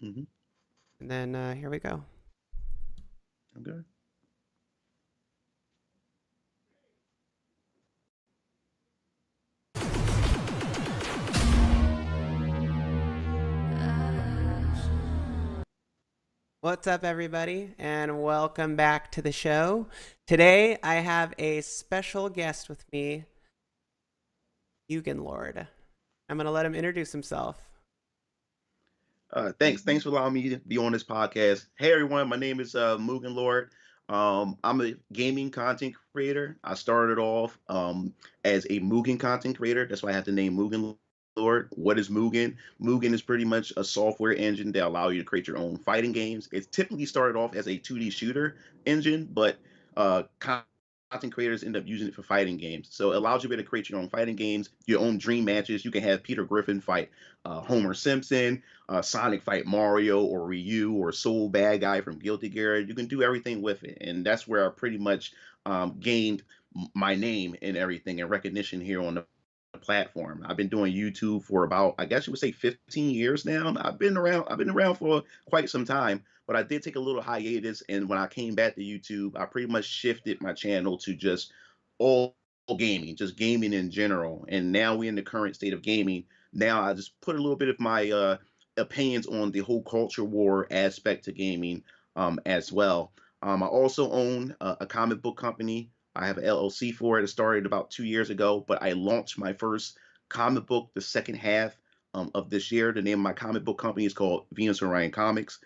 Hmm. And then here we go. Okay. What's up, everybody, and welcome back to the show. Today, I have a special guest with me, Mugan Lord. I'm going to let him introduce himself. Thanks for allowing me to be on this podcast. Hey everyone, my name is Mugan Lord. I'm a gaming content creator. I started off as a Mugan content creator. That's why I have the name Mugan Lord. What is Mugan? Mugan is pretty much a software engine that allow you to create your own fighting games. It typically started off as a 2D shooter engine, but content creators end up using it for fighting games. So it allows you to create your own fighting games, your own dream matches. You can have Peter Griffin fight Homer Simpson, Sonic fight Mario or Ryu or Soul Bad Guy from Guilty Gear. You can do everything with it, and that's where I pretty much gained my name and everything and recognition here on the platform. I've been doing YouTube for about, I guess you would say, 15 years now. I've been around for quite some time, but I did take a little hiatus, and when I came back to YouTube, I pretty much shifted my channel to just all gaming, just gaming in general. And now we're in the current state of gaming. Now I just put a little bit of my opinions on the whole culture war aspect to gaming as well. I also own a comic book company. I have an LLC for it. It started about 2 years ago, but I launched my first comic book the second half of this year. The name of my comic book company is called Venus Orion Comics.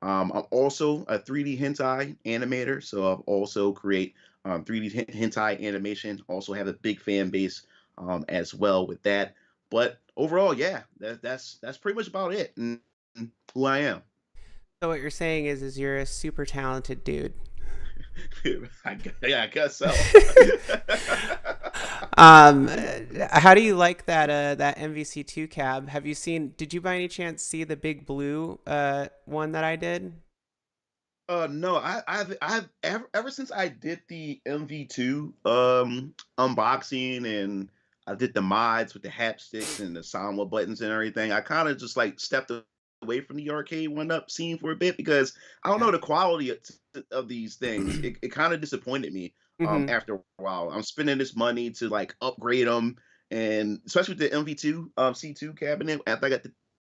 I'm also a 3D hentai animator, so I've also create 3D hentai animation. Also have a big fan base as well with that. But overall, yeah, that's pretty much about it and who I am. So, what you're saying is you're a super talented dude. Yeah, I guess so. um, how do you like that MVC2 cab? Have you seen? Did you by any chance see the big blue one that I did? No, I've ever since I did the MV2 unboxing and I did the mods with the hapsticks and the sound buttons and everything. I kind of just like stepped away from the arcade one up scene for a bit because I don't Yeah. know the quality of these things. It kind of disappointed me Mm-hmm. after a while. I'm spending this money to like upgrade them, and especially with the MV2 C2 cabinet after I got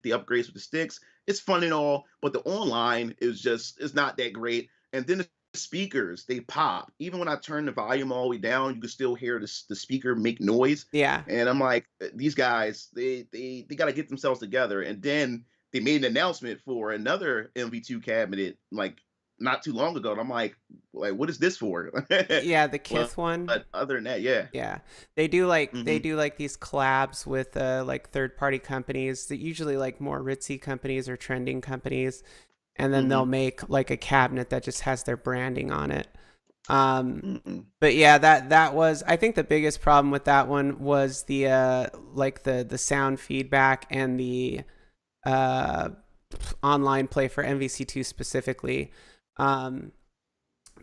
the upgrades with the sticks, it's fun and all, but the online is just it's not that great. And then the speakers, they pop. Even when I turn the volume all the way down, you can still hear the speaker make noise. Yeah. And I'm like, these guys, they got to get themselves together. And then they made an announcement for another MV2 cabinet like not too long ago. And I'm like, what is this for? Yeah, the But, Kith one. but other than that, yeah. Yeah. They Hmm. do like these collabs with like third party companies that usually like more ritzy companies or trending companies, and then they'll Hmm. make like a cabinet that just has their branding on it. Um Hmm. but yeah, that was, I think the biggest problem with that one was the like the sound feedback and the uh online play for MVC2 specifically. Um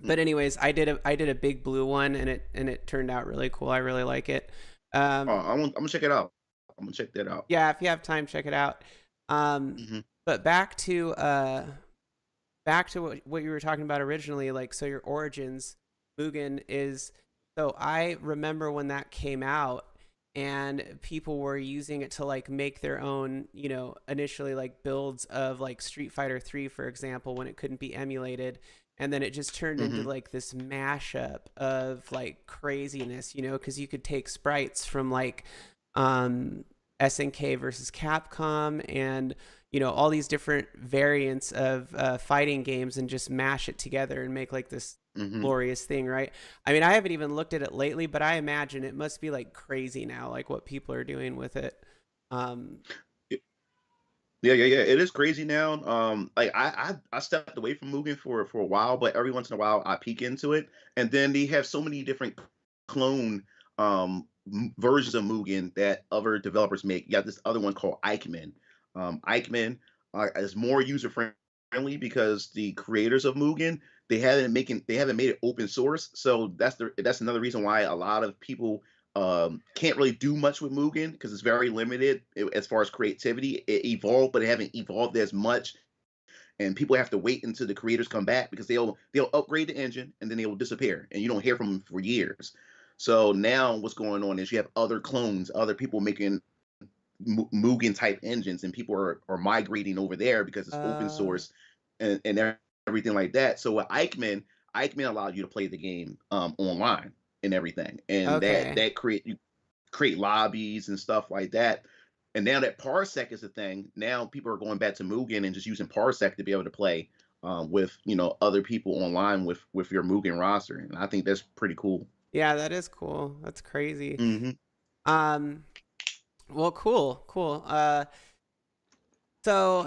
but anyways, I did a big blue one, and it turned out really cool. I really like it. Oh, Um, I'm gonna check it out. I'm gonna check that out. yeah, if you have time, check it out. Um, Hmm. but back to what you were talking about originally, like so your origins, Mugen is, so I remember when that came out and people were using it to like make their own, initially like builds of like Street Fighter 3, for example, when it couldn't be emulated. And then it just turned into Hmm. like this mashup of like craziness, because you could take sprites from like um, SNK versus Capcom and all these different variants of fighting games and just mash it together and make like this Hmm. glorious thing, right? I mean, I haven't even looked at it lately, but I imagine it must be like crazy now, like what people are doing with it. um Yeah. It is crazy now. Like I stepped away from Mugen for a while, but every once in a while I peek into it, and then they have so many different clone versions of Mugen that other developers make. You got this other one called Eichmann. Eichmann is more user friendly because the creators of Mugen they haven't made it open source, so that's another reason why a lot of people can't really do much with Mugen because it's very limited as far as creativity. It evolved, but it haven't evolved as much and people have to wait until the creators come back because they'll upgrade the engine and then they will disappear, and you don't hear from them for years. So now what's going on is you have other clones, other people making Mugan type engines, and people are migrating over there because it's open Uh, source and everything like that. So with Eichmann allowed you to play the game online and everything, and that okay. that create lobbies and stuff like that. And now that Parsec is a thing, now people are going back to Mugen and just using Parsec to be able to play with other people online with your Mugen roster, and I think that's pretty cool. Yeah, that is cool. That's crazy. Hmm. Um, well, cool, cool. So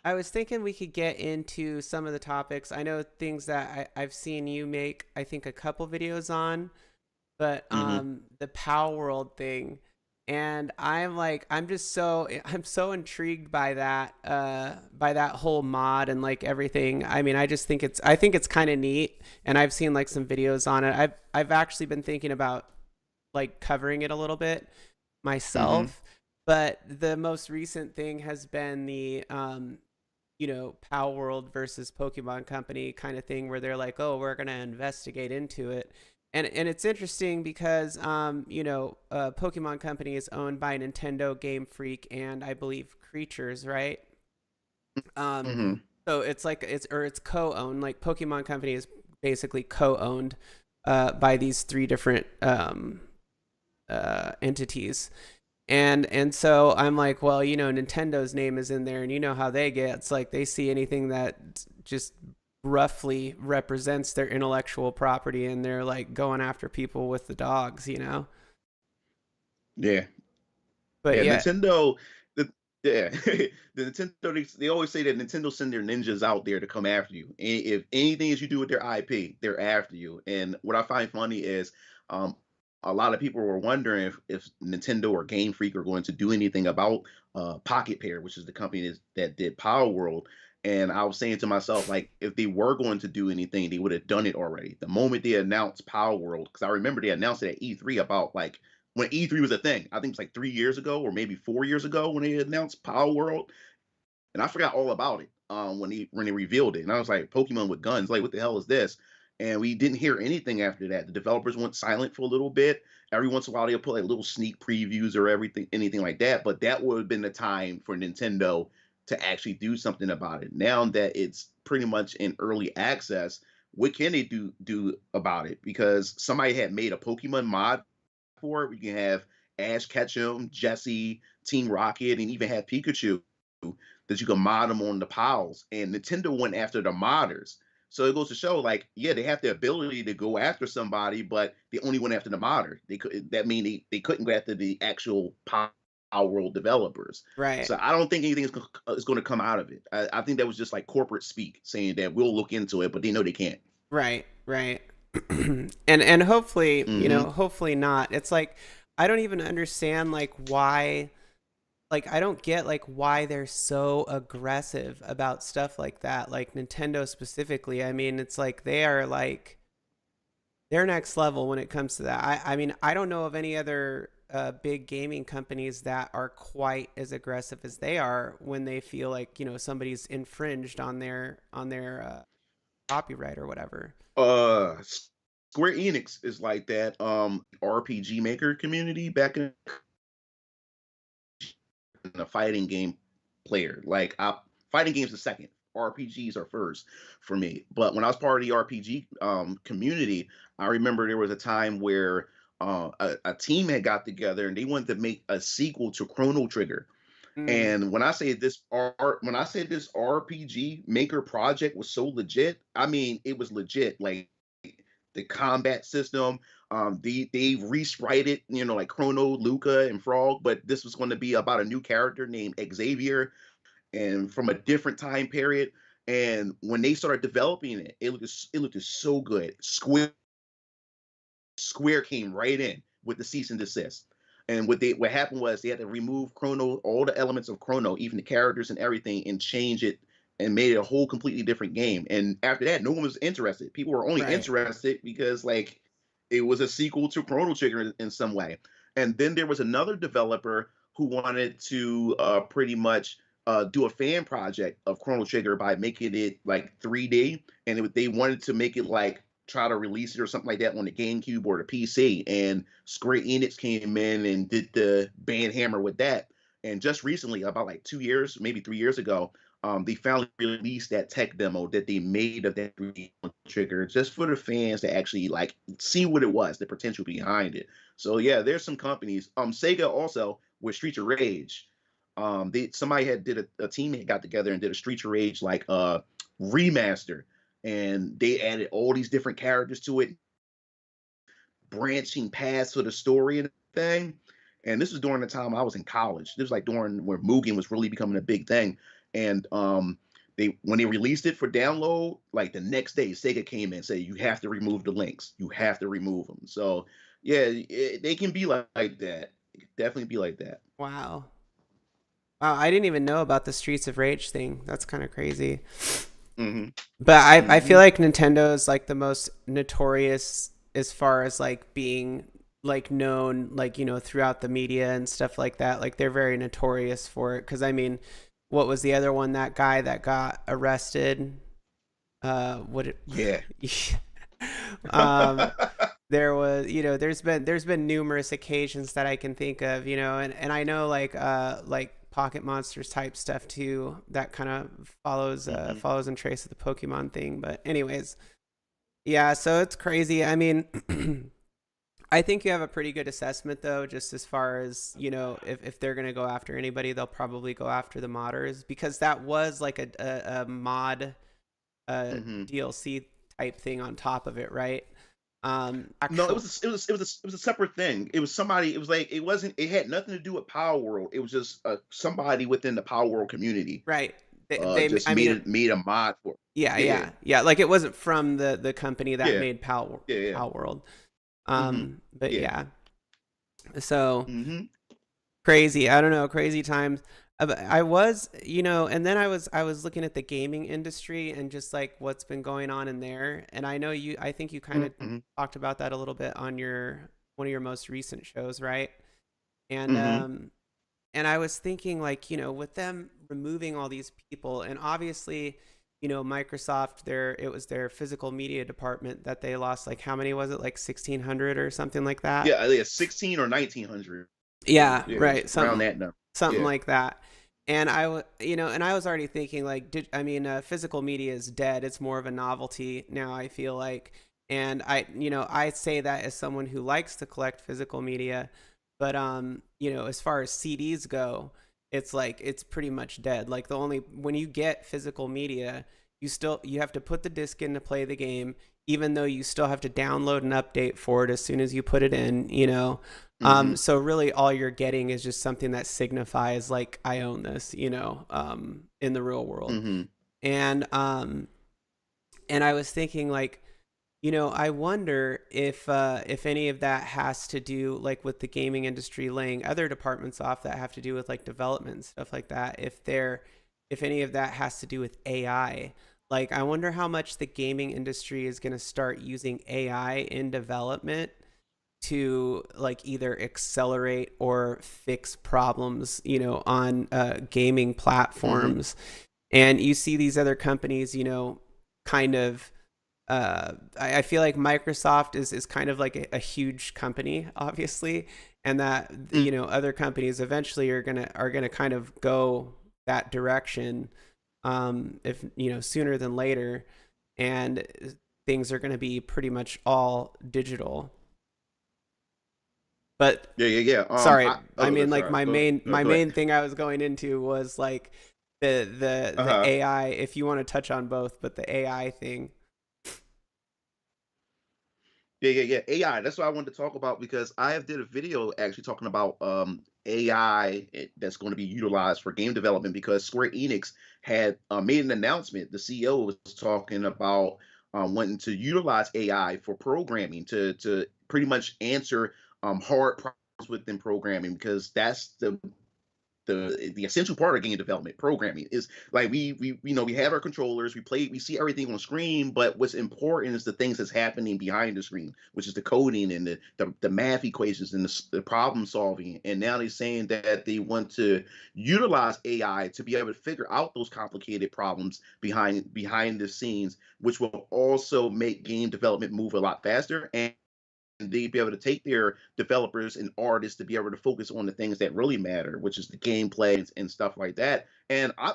I was thinking we could get into some of the topics. I know things that I've seen you make, I think, a couple videos on, but Hmm. the Power World thing, and I'm so intrigued by that whole mod and like everything. I mean, I think it's kind of neat, and I've seen like some videos on it. I've actually been thinking about like covering it a little bit Hmm. myself, but the most recent thing has been the Power World versus Pokemon Company kind of thing where they're like, oh, we're gonna investigate into it. And it's interesting because Pokemon Company is owned by Nintendo, Game Freak, and I believe Creatures, right? Um, Hmm. so it's co-owned. Like Pokemon Company is basically co-owned by these three different entities. And so I'm like, well, Nintendo's name is in there, and you know how they get. It's like they see anything that just roughly represents their intellectual property, and they're like going after people with the dogs. Yeah. But Yeah, yeah, Nintendo. The, yeah, the Nintendo. They always say that Nintendo send their ninjas out there to come after you. And if anything is you do with their IP, they're after you. And what I find funny is, um, a lot of people were wondering if Nintendo or Game Freak are going to do anything about Pocket Pair, which is the company that did Power World. And I was saying to myself, like, if they were going to do anything, they would have done it already. The moment they announced Power World, because I remember they announced it at E3 about like when E3 was a thing. I think it's like 3 years ago or maybe 4 years ago when they announced Power World, and I forgot all about it when they revealed it. And I was like, Pokemon with guns, like what the hell is this? And we didn't hear anything after that. The developers went silent for a little bit. Every once in a while, they'll put like little sneak previews or anything like that. But that would have been the time for Nintendo to actually do something about it. Now that it's pretty much in early access, what can they do about it? Because somebody had made a Pokemon mod for it. We can have Ash Ketchum, Jesse, Team Rocket, and even have Pikachu that you can mod them on the piles. And Nintendo went after the modders. So it goes to show, like, yeah, they have the ability to go after somebody, but they only went after the modder. They could that mean they couldn't go after the actual Power World developers. right, So I don't think anything is going to come out of it. I think that was just like corporate speak saying that we'll look into it, but they know they can't. right. And hopefully, Hmm. hopefully not. It's like I don't even understand like why, like I don't get like why they're so aggressive about stuff like that, like Nintendo specifically. I mean, it's like they're next level when it comes to that. I mean, I don't know of any other big gaming companies that are quite as aggressive as they are when they feel like somebody's infringed on their copyright or whatever. uh Square Enix is like that RPG maker community back in a fighting game player. Like fighting games are second. RPGs are first for me. But when I was part of the RPG community, I remember there was a time where a team had got together and they wanted to make a sequel to Chrono Trigger. Mm, And when I say this RPG maker project was so legit, I mean it was legit. Like the combat system, they resprite it, like Chrono, Luca, and Frog, but this was going to be about a new character named Xavier, and from a different time period. And when they started developing it, it looked so good. Square came right in with the cease and desist. And what happened was they had to remove Chrono, all the elements of Chrono, even the characters and everything, and change it and made it a whole completely different game. And after that, no one was interested. People were only right. interested because like it was a sequel to Chrono Trigger in some way. And then there was another developer who wanted to pretty much do a fan project of Chrono Trigger by making it like 3D, and they wanted to make it like try to release it or something like that on the GameCube or the PC. And Square Enix came in and did the band hammer with that. And just recently, about like 2 years, maybe 3 years ago, they finally released that tech demo that they made of that 3D Trigger just for the fans to actually like see what it was, the potential behind it. So yeah, there's some companies. Sega also with Streets of Rage. They somebody had did a team had got together and did a Streets of Rage like remaster, and they added all these different characters to it, branching paths for the story and thing. And this was during the time I was in college. This was like during where Mugan was really becoming a big thing. And they when they released it for download, like the next day, Sega came in and said you have to remove the links. You have to remove them. So yeah, they can be like that. It can definitely be like that. Wow. Wow, I didn't even know about the Streets of Rage thing. That's kind of crazy. Hmm. But I feel Hmm. like Nintendo is like the most notorious as far as like being like known like throughout the media and stuff like that. Like they're very notorious for it. Because I mean, what was the other one? That guy that got arrested. What it? Yeah. um, there was there's been numerous occasions that I can think of, and I know like Pocket Monsters type stuff too that kind of Hmm. follows and traces the Pokemon thing. But anyways, yeah, so it's crazy. I mean, I think you have a pretty good assessment though, just as far as if they're gonna go after anybody, they'll probably go after the modders because that was like a mod Hmm. DLC type thing on top of it, right? No, Actual, it was a separate thing. It was somebody. It was like it wasn't. It had nothing to do with Power World. It was just somebody within the Power World community. right? They Just I mean, made a mod for it. yeah, Yeah, yeah, yeah. Like it wasn't from the company that yeah, made yeah, yeah. Pal World. Hmm. But Yeah. yeah, so Hmm. crazy. I don't know, crazy times. I was, and then I was looking at the gaming industry and just like what's been going on in there. And I know I think you kind of Hmm. talked about that a little bit on your one of your most recent shows, right? And Hmm. I was thinking like, with them removing all these people, and obviously, Microsoft, it was their physical media department that they lost. Like, how many was it? Like 1,600 or something like that. Yeah, 16 or 1900. Yeah, Yeah, it was right. around that number. Something Yeah. like that. And and I was already thinking like, physical media is dead. It's more of a novelty now, I feel like. And I say that as someone who likes to collect physical media, but as far as CDs go, it's like it's pretty much dead. Like the only when you get physical media, you have to put the disc in to play the game, even though you still have to download an update for it as soon as you put it in. Hmm. So really all you're getting is just something that signifies like I own this, in the real world. Hmm. And I was thinking like, I wonder if any of that has to do like with the gaming industry laying other departments off that have to do with like development and stuff like that. If any of that has to do with AI. Like I wonder how much the gaming industry is going to start using AI in development to like either accelerate or fix problems, on gaming Hmm. platforms. And you see these other companies, kind of. I feel like Microsoft is kind of like a huge company, obviously, and that other companies eventually are gonna kind of go that direction, if sooner than later, and things are gonna be pretty much all digital. But Yeah, yeah, yeah. sorry, I Oh, mean like sorry. my Go, main no, my go ahead. main thing I was going into was like the Uh-huh. AI. If you want to touch on both, but the AI thing. Yeah, yeah, yeah. AI. That's what I wanted to talk about because I have did a video actually talking about AI that's going to be utilized for game development because Square Enix had made an announcement. The CEO was talking about wanting to utilize AI for programming to pretty much answer hard problems within programming because that's the essential part of game development. Programming is like we have our controllers, we see everything on screen, but what's important is the things that's happening behind the screen, which is the coding and the math equations and the problem solving. And now they're saying that they want to utilize AI to be able to figure out those complicated problems behind the scenes, which will also make game development move a lot faster, and they'd be able to take their developers and artists to be able to focus on the things that really matter, which is the gameplay and stuff like that. And I'm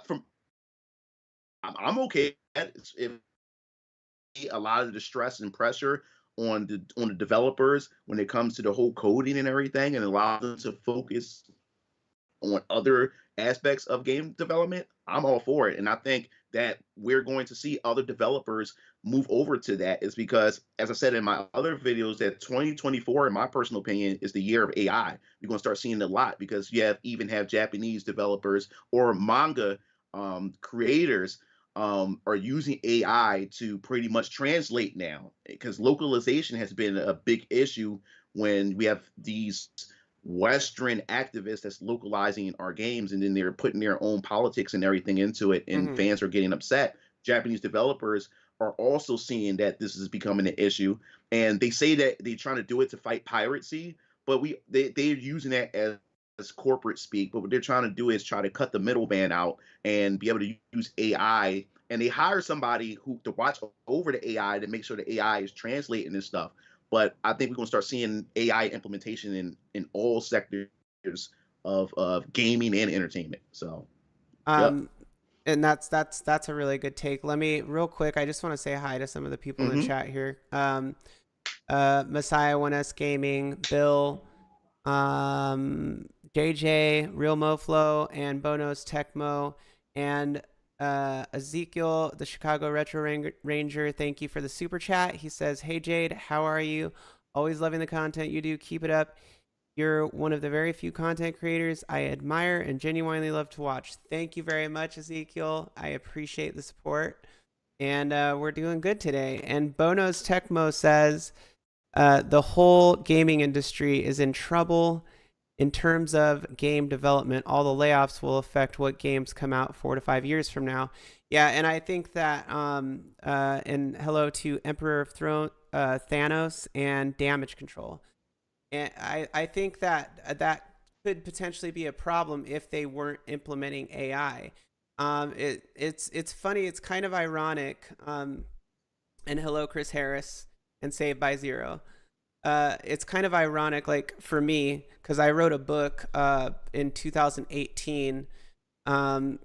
okay with that. If a lot of the stress and pressure on the developers when it comes to the whole coding and everything, and allow them to focus on other aspects of game development, I'm all for it. And I think that we're going to see other developers move over to that is because, as I said in my other videos, that 2024, in my personal opinion, is the year of AI. We're going to start seeing a lot because even have Japanese developers or manga creators are using AI to pretty much translate now, because localization has been a big issue when we have these Western activists that's localizing our games, and then they're putting their own politics and everything into it, and Mm-hmm. fans are getting upset. Japanese developers are also seeing that this is becoming an issue, and they say that they're trying to do it to fight piracy, but they're using that as corporate speak. But what they're trying to do is try to cut the middleman out and be able to use AI. And they hire somebody who to watch over the AI to make sure the AI is translating this stuff. But I think we're going to start seeing AI implementation in all sectors of gaming and entertainment. So, yep. Um, and that's a really good take. Let me real quick. I just want to say hi to some of the people in the Mm-hmm. chat here. Messiah 1S Gaming, Bill, JJ, Real MoFlow, and Bonos Tecmo, and Ezekiel, the Chicago Retro Ranger. Thank you for the super chat. He says, "Hey Jade, how are you? Always loving the content you do. Keep it up. You're one of the very few content creators I admire and genuinely love to watch." Thank you very much, Ezekiel. I appreciate the support. And we're doing good today. And Bonos Tecmo says the whole gaming industry is in trouble in terms of game development. All the layoffs will affect what games come out 4 to 5 years from now. Yeah, and I think that, and hello to Emperor of Throne, Thanos, and Damage Control. And I think that that could potentially be a problem if they weren't implementing AI. It's funny. It's kind of ironic. And hello, Chris Harris, and Saved by Zero. It's kind of ironic, like for me, because I wrote a book in 2018 um,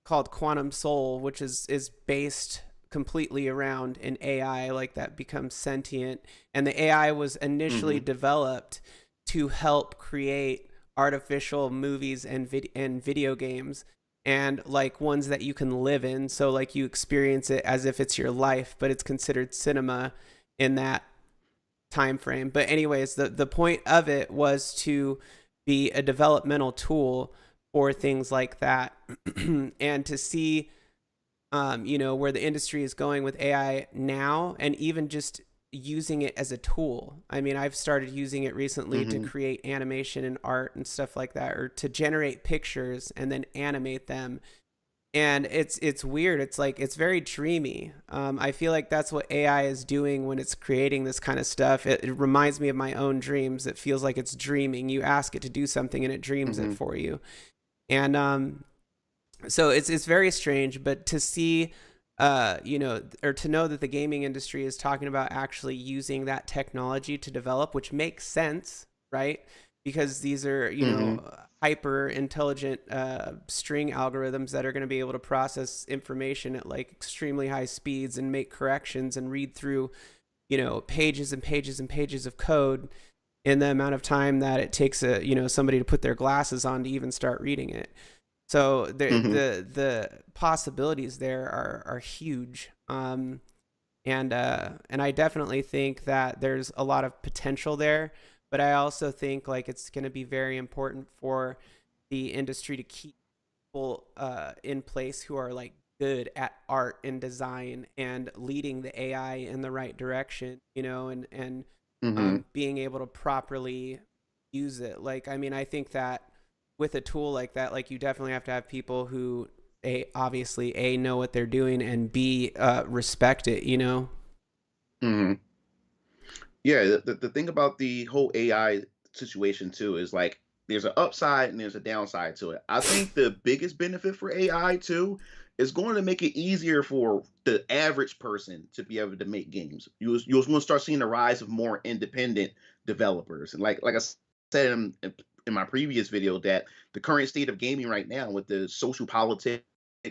called Quantum Soul, which is based completely around an AI like that becomes sentient, and the AI was initially Mm-hmm. developed to help create artificial movies and video games, and like ones that you can live in, so like you experience it as if it's your life, but it's considered cinema in that time frame. But anyways, the point of it was to be a developmental tool for things like that. And to see where the industry is going with AI now, and even just using it as a tool. I mean, I've started using it recently to Mm-hmm. create animation and art and stuff like that, or to generate pictures and then animate them. And it's weird. It's like it's very dreamy. I feel like that's what AI is doing when it's creating this kind of stuff. It reminds me of my own dreams. It feels like it's dreaming. You ask it to do something and it dreams it Mm-hmm. for you. And so it's very strange. But to see, or to know that the gaming industry is talking about actually using that technology to develop, which makes sense, right? Because these are, Mm-hmm. hyper intelligent string algorithms that are going to be able to process information at like extremely high speeds and make corrections and read through, pages and pages and pages of code in the amount of time that it takes somebody to put their glasses on to even start reading it. So Mm-hmm. the possibilities there are huge. And I definitely think that there's a lot of potential there, but I also think like it's going to be very important for the industry to keep people in place who are like good at art and design and leading the AI in the right direction, and Mm-hmm. being able to properly use it. Like, I mean, I think that with a tool like that, like you definitely have to have people who obviously know what they're doing, and b respect it, you know. Hmm. Yeah, the thing about the whole AI situation too is like there's an upside and there's a downside to it. I think the biggest benefit for AI too is going to make it easier for the average person to be able to make games. You'll want to start seeing the rise of more independent developers. And like I said in my previous video, that the current state of gaming right now with the social politics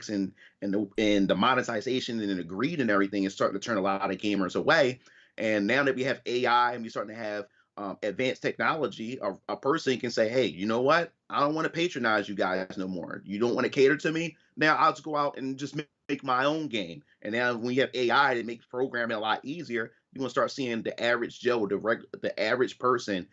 and the monetization and the greed and everything is starting to turn a lot of gamers away. And now that we have AI and we're starting to have advanced technology, a person can say, hey, you know what? I don't want to patronize you guys no more. You don't want to cater to me. Now I'll just go out and just make my own game. And now when you have AI that makes programming a lot easier, you're going to start seeing the average Joe, the average person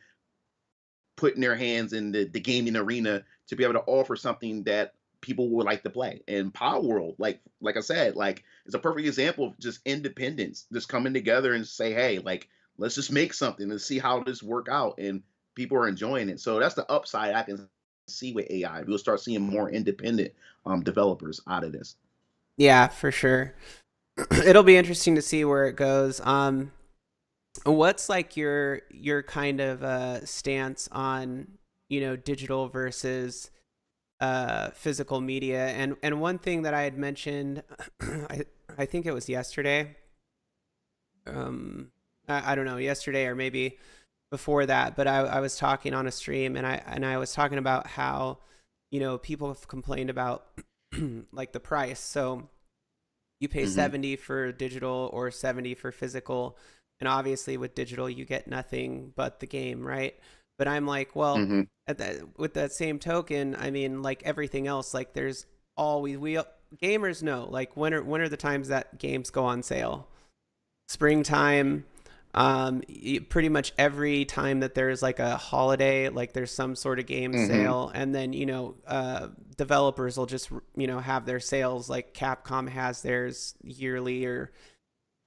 putting their hands in the gaming arena to be able to offer something that people would like to play. And Power World, like I said, like it's a perfect example of just independence, just coming together and say, hey, like let's just make something and see how this work out, and people are enjoying it. So that's the upside I can see with AI. We'll start seeing more independent developers out of this. Yeah, for sure. It'll be interesting to see where it goes. What's like your kind of stance on, you know, digital versus physical media? And one thing that I had mentioned, I think it was yesterday. I don't know, yesterday or maybe before that, but I was talking on a stream, and I was talking about how, you know, people have complained about like the price. So you pay Hmm. 70 for digital or 70 for physical, and obviously with digital you get nothing but the game, right? But I'm like, well, Hmm. at that, with that same token, I mean, like everything else, like there's always, we gamers know, like when are the times that games go on sale? Springtime. Pretty much every time that there's like a holiday, like there's some sort of game Hmm. sale, and then, you know, developers will just, you know, have their sales. Like Capcom has theirs yearly or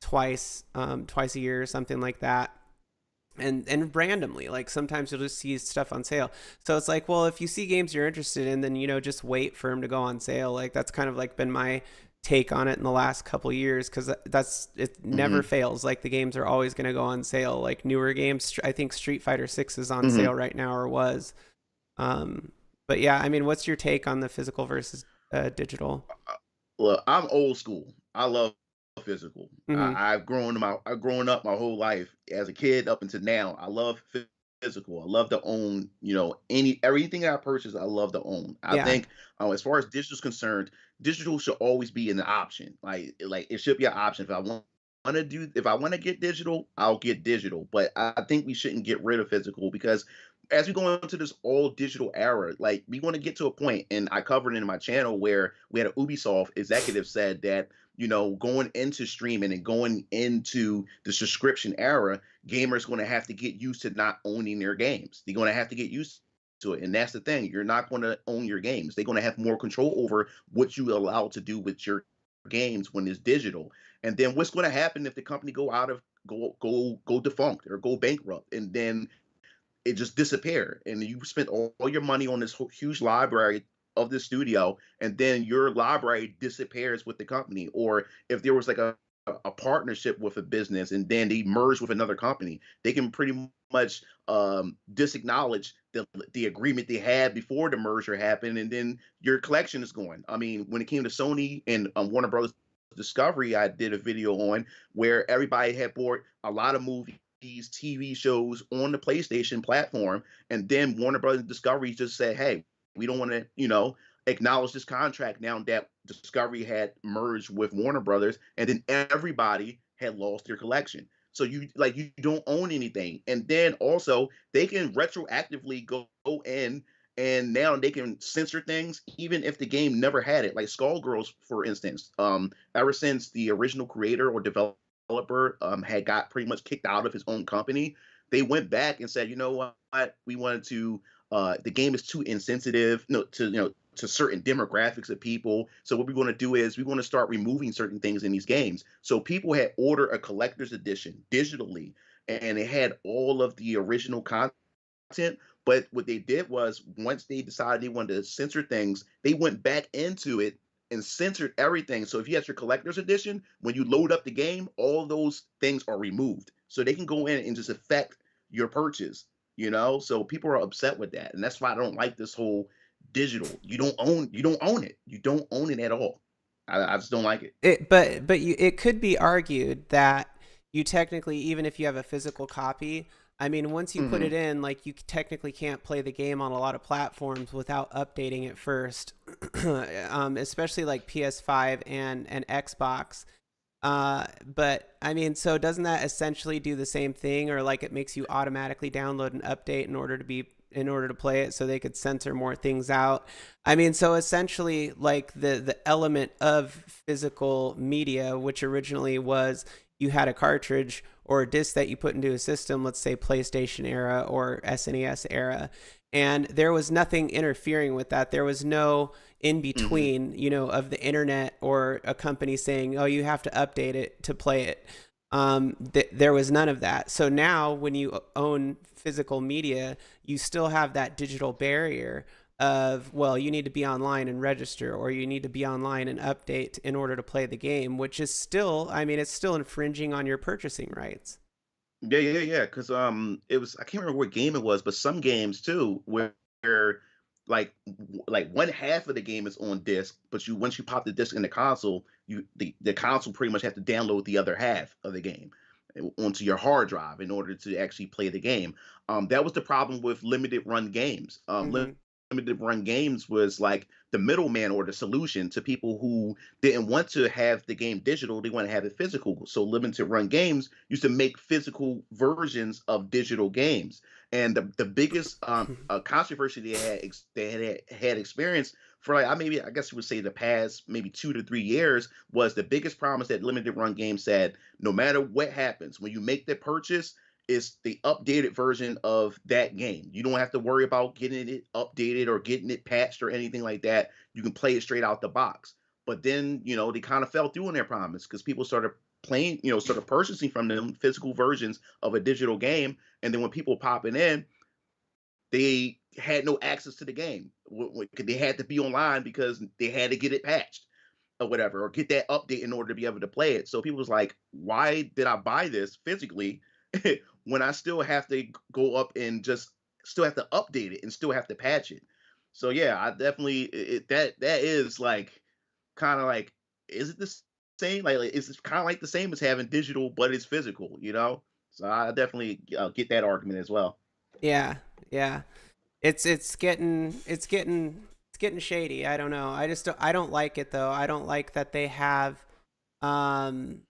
twice a year or something like that. And randomly, like sometimes you'll just see stuff on sale. So it's like, well, if you see games you're interested in, then, you know, just wait for them to go on sale. Like that's kind of like been my take on it in the last couple years, because that's, it never Hmm. fails. Like the games are always going to go on sale. Like newer games, I think Street Fighter 6 is on Hmm. sale right now, or was. um but yeah, I mean, what's your take on the physical versus digital? Well, I'm old school. I love physical. Mm-hmm. I've grown up my whole life as a kid up until now. I love physical. I love to own. Everything I purchase. I love to own. I Yeah. think as far as digital is concerned, digital should always be an option. Like it should be an option. If I want to get digital, I'll get digital. But I think we shouldn't get rid of physical, because as we go into this all digital era, like we want to get to a point, and I covered it in my channel, where we had an Ubisoft executive said that, going into streaming and going into the subscription era, gamers going to have to get used to not owning their games. They're going to have to get used to it, and that's the thing. You're not going to own your games. They're going to have more control over what you allow to do with your games when it's digital. And then what's going to happen if the company go defunct or go bankrupt, and then it just disappeared, and you spent all your money on this huge library of the studio, and then your library disappears with the company. Or if there was like a partnership with a business and then they merge with another company, they can pretty much disacknowledge the agreement they had before the merger happened, and then your collection is gone. I mean, when it came to Sony and Warner Brothers Discovery, I did a video on where everybody had bought a lot of movies, TV shows on the PlayStation platform, and then Warner Brothers Discovery just said, "Hey, we don't want to, acknowledge this contract now that Discovery had merged with Warner Brothers," and then everybody had lost their collection. So you don't own anything, and then also they can retroactively go in, and now they can censor things even if the game never had it. Like Skullgirls, for instance, ever since the original creator or developer had got pretty much kicked out of his own company, they went back and said, you know what, we wanted to. The game is too insensitive, no, to certain demographics of people. So what we're going to do is we're going to start removing certain things in these games. So people had ordered a collector's edition digitally, and it had all of the original content, But what they did was once they decided they wanted to censor things, they went back into it and censored everything. So if you have your collector's edition, when you load up the game, all those things are removed. So they can go in and just affect your purchase, you know? So people are upset with that. And that's why I don't like this whole digital. You don't own it. You don't own it at all. I just don't like it. It could be argued that you technically, even if you have a physical copy, I mean, once you put Hmm. it in, like you technically can't play the game on a lot of platforms without updating it first, especially like PS5 and Xbox. But I mean, so doesn't that essentially do the same thing, or like it makes you automatically download an update in order to play it, so they could censor more things out? I mean, so essentially, like the element of physical media, which originally was you had a cartridge or a disc that you put into a system, let's say PlayStation era or SNES era, and there was nothing interfering with that. There was no in Hmm. between, you know, of the internet or a company saying, "Oh, you have to update it to play it." There was none of that. So now, when you own physical media, you still have that digital barrier of, well, you need to be online and register, or you need to be online and update in order to play the game, which is still, I mean, it's still infringing on your purchasing rights. Yeah, yeah, yeah. Because it was I can't remember what game it was, but some games too where like one half of the game is on disc, but you once you pop the disc in the console, the console pretty much have to download the other half of the game onto your hard drive in order to actually play the game. That was the problem with limited run games. Mm-hmm. Limited run games was like the middleman or the solution to people who didn't want to have the game digital, they want to have it physical. So limited run games used to make physical versions of digital games. And the biggest controversy they had experienced for like I guess you would say the past maybe 2 to 3 years was the biggest promise that limited run games said no matter what happens when you make the purchase, it's the updated version of that game. You don't have to worry about getting it updated or getting it patched or anything like that. You can play it straight out the box. But then, they kind of fell through on their promise because people started playing, started purchasing from them physical versions of a digital game. And then when people popping in, they had no access to the game. They had to be online because they had to get it patched or whatever, or get that update in order to be able to play it. So people was like, why did I buy this physically when I still have to go up and just still have to update it and still have to patch it? So yeah, I definitely that is like kind of like, is it the same? Like it's kind of like the same as having digital, but it's physical, you know? So I definitely get that argument as well. Yeah, yeah. It's getting shady. I don't know. I don't like it though. I don't like that they have um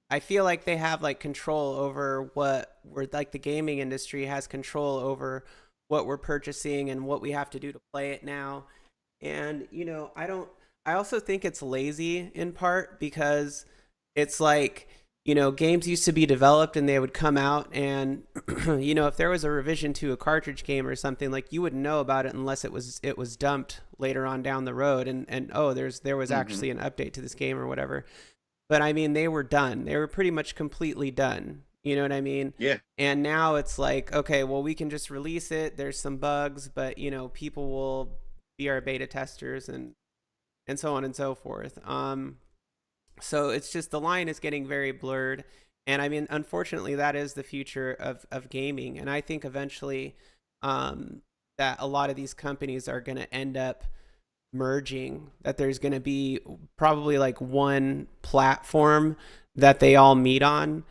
I feel like they have like control over what we're like the gaming industry has control over what we're purchasing and what we have to do to play it now. And I also think it's lazy in part because it's like, games used to be developed and they would come out and if there was a revision to a cartridge game or something, like you wouldn't know about it unless it was dumped later on down the road, and oh, there was Hmm. actually an update to this game or whatever. But I mean, they were done. They were pretty much completely done. You know what I mean? Yeah. And now it's like, okay, well, we can just release it. There's some bugs, but people will be our beta testers and so on and so forth. So it's just the line is getting very blurred, and I mean, unfortunately, that is the future of gaming. And I think eventually, that a lot of these companies are going to end up merging, that there's going to be probably like one platform that they all meet on,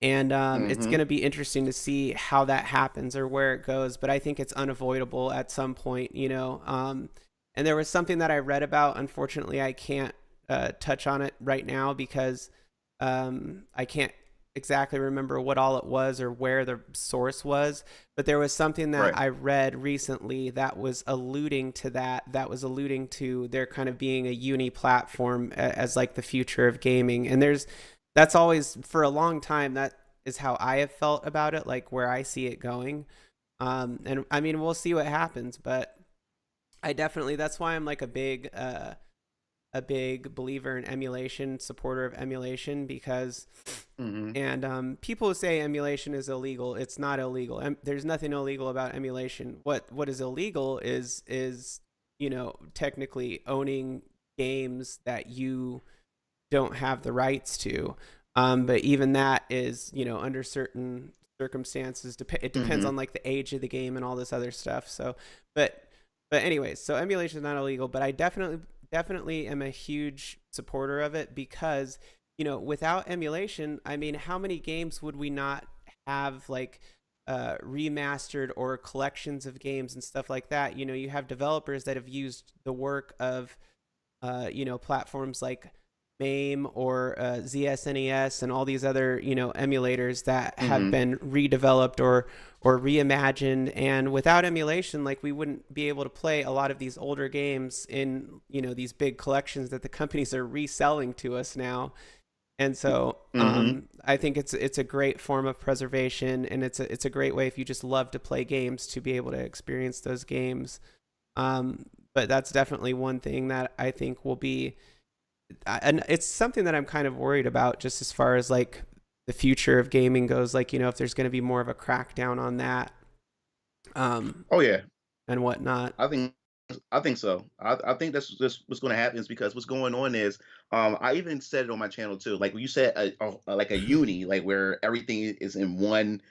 and it's Hmm. going to be interesting to see how that happens or where it goes, but I think it's unavoidable at some point, and there was something that I read about. Unfortunately, I can't touch on it right now because I can't exactly remember what all it was or where the source was, but there was something that Right. I read recently that was alluding to that was alluding to there kind of being a uni platform as like the future of gaming. And that's always, for a long time, that is how I have felt about it, like where I see it going. And I mean, we'll see what happens, but I definitely, that's why I'm like a big believer in emulation, supporter of emulation, because Hmm. And people who say emulation is illegal, it's not illegal. There's nothing illegal about emulation. What is illegal is technically owning games that you don't have the rights to. But even that is, under certain circumstances, it depends Hmm. on like the age of the game and all this other stuff. So, but but anyways, so emulation is not illegal, but I definitely am a huge supporter of it because without emulation, I mean, how many games would we not have like remastered or collections of games and stuff like that? You have developers that have used the work of platforms like MAME or ZSNES and all these other emulators that have Hmm. been redeveloped or reimagined. And without emulation, like we wouldn't be able to play a lot of these older games in these big collections that the companies are reselling to us now. And so Hmm. I think it's a great form of preservation, and it's a great way if you just love to play games to be able to experience those games. But that's definitely one thing that I think will be, and it's something that I'm kind of worried about, just as far as like the future of gaming goes. Like if there's going to be more of a crackdown on that, um, Oh yeah, and whatnot. I think I think so. I think that's just what's going to happen is because what's going on is I even said it on my channel too. Like when you said like a uni, like where everything is in one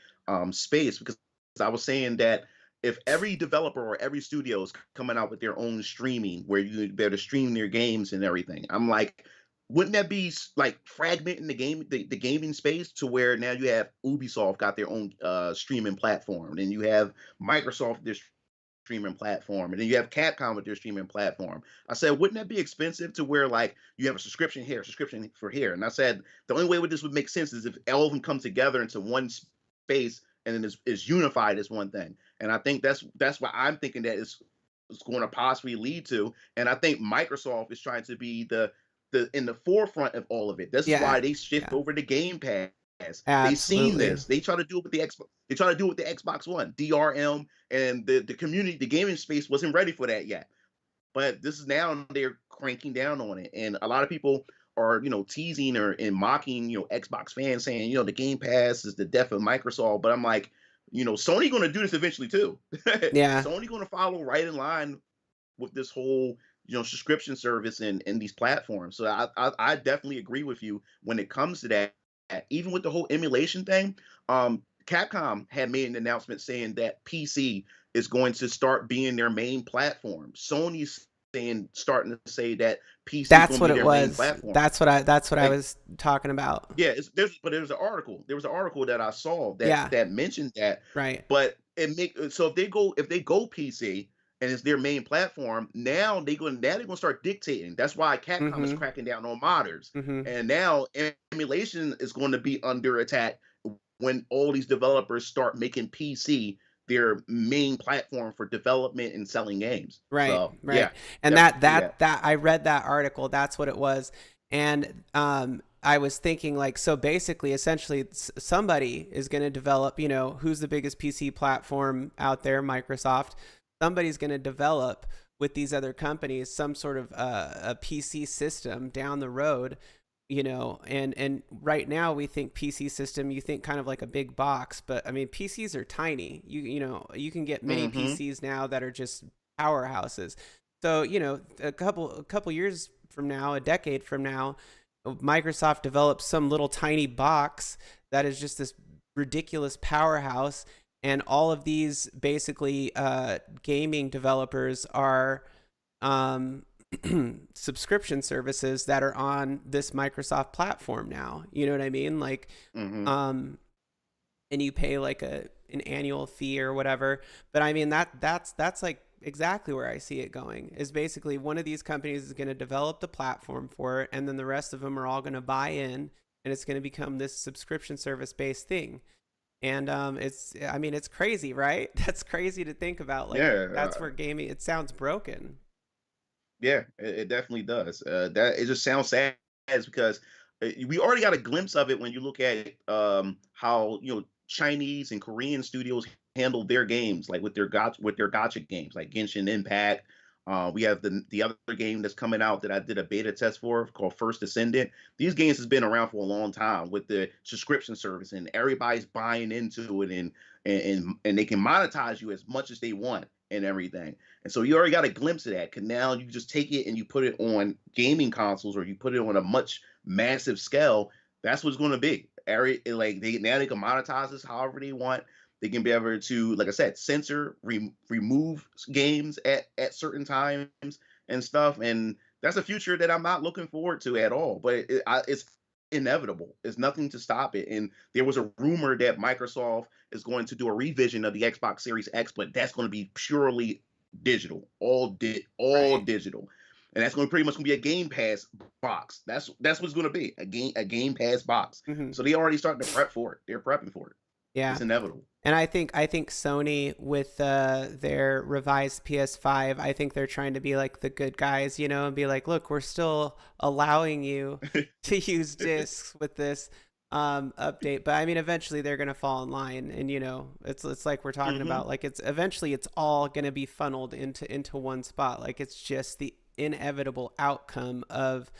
space. Because I was saying that if every developer or every studio is coming out with their own streaming, where you be able to stream their games and everything, I'm like, wouldn't that be like fragmenting the gaming space to where now you have Ubisoft got their own streaming platform, and you have Microsoft their streaming platform, and then you have Capcom with their streaming platform. I said, wouldn't that be expensive to where like you have a subscription here, subscription for here? And I said the only way this would make sense is if all of them come together into one space and then is unified as one thing. And I think that's what I'm thinking that is going to possibly lead to. And I think Microsoft is trying to be the in the forefront of all of it. This is Yeah, why they shift yeah, over to Game Pass. They seen absolutely. this. They try to do it with the Xbox. They try to do it with the Xbox One, DRM, and the community, the gaming space wasn't ready for that yet. But this is now they're cranking down on it, and a lot of people are teasing or and mocking Xbox fans, saying the Game Pass is the death of Microsoft. But I'm like, Sony going to do this eventually too. Yeah, Sony going to follow right in line with this whole subscription service and these platforms. So I definitely agree with you when it comes to that. Even with the whole emulation thing, Capcom had made an announcement saying that PC is going to start being their main platform. Sony's saying starting to say that PC is that's going to what be it their main was. platform. That's what I Like was talking about. yeah, there's an article. There was an article that I saw that Yeah, mentioned that, right. but so if they go PC and it's their main platform, now they're gonna start dictating. That's why Capcom is Mm-hmm. cracking down on modders, Mm-hmm. and now emulation is going to be under attack when all these developers start making PC their main platform for development and selling games. Right, So right. yeah, And definitely that see that. that that I read that article. That's what it was. And I was thinking like, so basically, essentially, somebody is going to develop. Who's the biggest PC platform out there? Microsoft. Somebody's going to develop with these other companies some sort of a PC system down the road. And right now we think PC system, you think kind of like a big box, but I mean PCs are tiny. You can get mini Hmm. PCs now that are just powerhouses. So a couple years from now, a decade from now, Microsoft develops some little tiny box that is just this ridiculous powerhouse, and all of these basically gaming developers are um, subscription services that are on this Microsoft platform now. You know what I mean? Like, Hmm. um, and you pay like an annual fee or whatever. But I mean that's like exactly where I see it going. Is basically one of these companies is going to develop the platform for it, and then the rest of them are all going to buy in, and it's going to become this subscription service based thing. And I mean, it's crazy, right? That's crazy to think about. Like Yeah. that's where gaming. It sounds broken. Yeah, it definitely does. That it just sounds sad because we already got a glimpse of it when you look at how Chinese and Korean studios handle their games, like with their gotcha games, like Genshin Impact. We have the other game that's coming out that I did a beta test for called First Descendant. These games has been around for a long time with the subscription service, and everybody's buying into it, and they can monetize you as much as they want and everything. And so you already got a glimpse of that. Cause now you just take it and you put it on gaming consoles, or you put it on a much massive scale. That's what it's going to be. Like they can monetize this however they want. They can be able to, like I said, censor, remove games at certain times and stuff. And that's a future that I'm not looking forward to at all. But it's inevitable. There's nothing to stop it. And there was a rumor that Microsoft is going to do a revision of the Xbox Series X, but that's going to be purely digital, all Right. digital. And that's going to pretty much be a Game Pass box. That's what's going to be a Game Pass box. Hmm. So they already starting to prep for it. They're prepping for it. Yeah. It's inevitable. And I think Sony with their revised PS5, I think they're trying to be like the good guys, and be like, look, we're still allowing you to use discs with this update, but I mean, eventually they're gonna fall in line, and it's like we're talking Hmm. about, like it's all gonna be funneled into one spot, like it's just the inevitable outcome of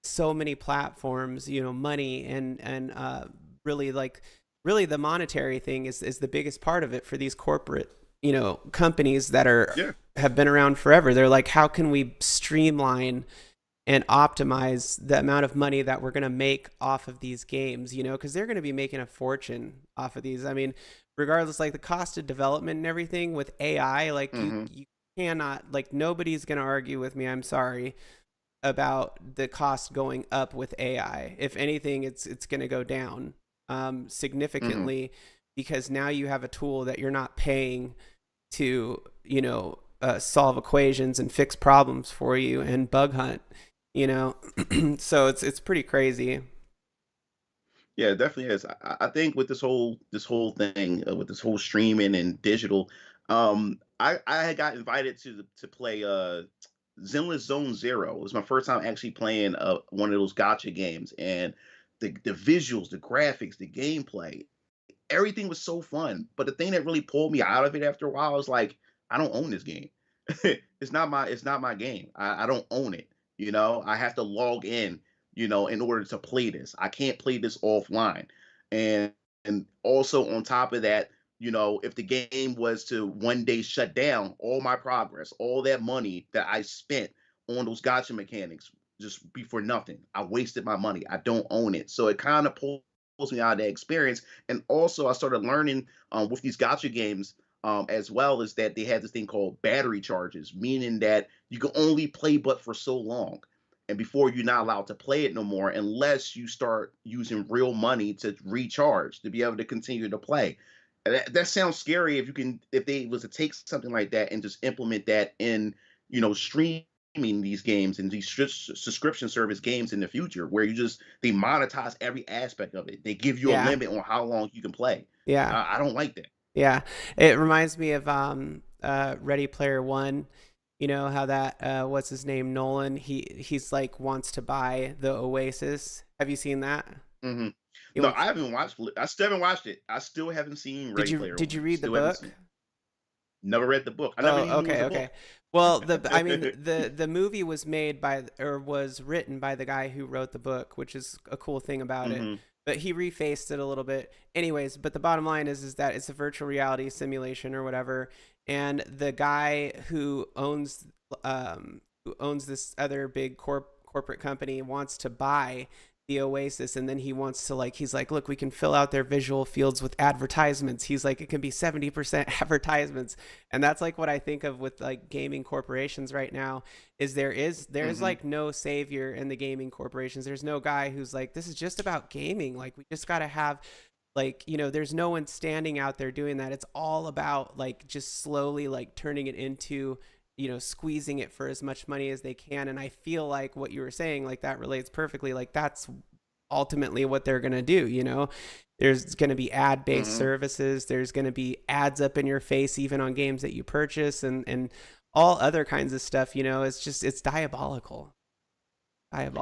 so many platforms, money and really like really the monetary thing is the biggest part of it for these corporate, companies that are Yeah. have been around forever. They're like, how can we streamline and optimize the amount of money that we're going to make off of these games, because they're going to be making a fortune off of these. I mean, regardless, like the cost of development and everything with AI, like Hmm. you cannot, like nobody's going to argue with me, I'm sorry, about the cost going up with AI. If anything, it's going to go down Hmm. significantly, because now you have a tool that you're not paying to solve equations and fix problems for you and bug hunt. You know, so it's pretty crazy. Yeah, it definitely is. I think with this whole thing, with this whole streaming and digital, I had got invited to play Zenless Zone Zero. It was my first time actually playing one of those gotcha games, and the visuals, the graphics, the gameplay, everything was so fun. But the thing that really pulled me out of it after a while was like, I don't own this game. It's not my game. I don't own it. I have to log in, in order to play this. I can't play this offline. And and also on top of that, if the game was to one day shut down, all my progress, all that money that I spent on those gotcha mechanics just be for nothing. I wasted my money. I don't own it. So it kind of pulls me out of that experience. And also, I started learning with these gotcha games, as well as that they had this thing called battery charges, meaning that you can only play but for so long. And before you're not allowed to play it no more unless you start using real money to recharge to be able to continue to play. And that sounds scary if they was to take something like that and just implement that in streaming these games and these subscription service games in the future, where they monetize every aspect of it. They give you a Yeah, limit on how long you can play. yeah, I don't like that. yeah. It reminds me of Ready Player One. You know how that what's his name, Nolan? He's like wants to buy the Oasis. Have you seen that? Hmm. He No, wants. I haven't watched. I still haven't watched it. I still haven't seen Did Ready you Player did you One. read the Still haven't book? seen. Never read the book. I never Oh, even knew it was okay, a okay. book. Well, I mean the movie was made by, or was written by the guy who wrote the book, which is a cool thing about it. Hmm. But he refaced it a little bit. Anyways, but the bottom line is that it's a virtual reality simulation or whatever, and the guy who owns this other big corporate company wants to buy the Oasis, and then he wants to, like, he's like, look, we can fill out their visual fields with advertisements. He's like, it can be 70% advertisements. And that's like what I think of with like gaming corporations right now, is there's Hmm. like no savior in the gaming corporations. There's no guy who's like, this is just about gaming, like we just got to have, like, there's no one standing out there doing that. It's all about like just slowly like turning it into, squeezing it for as much money as they can. And I feel like what you were saying, like that relates perfectly. Like that's ultimately what they're going to do. There's going to be ad based Hmm. services. There's going to be ads up in your face, even on games that you purchase, and all other kinds of stuff. It's diabolical.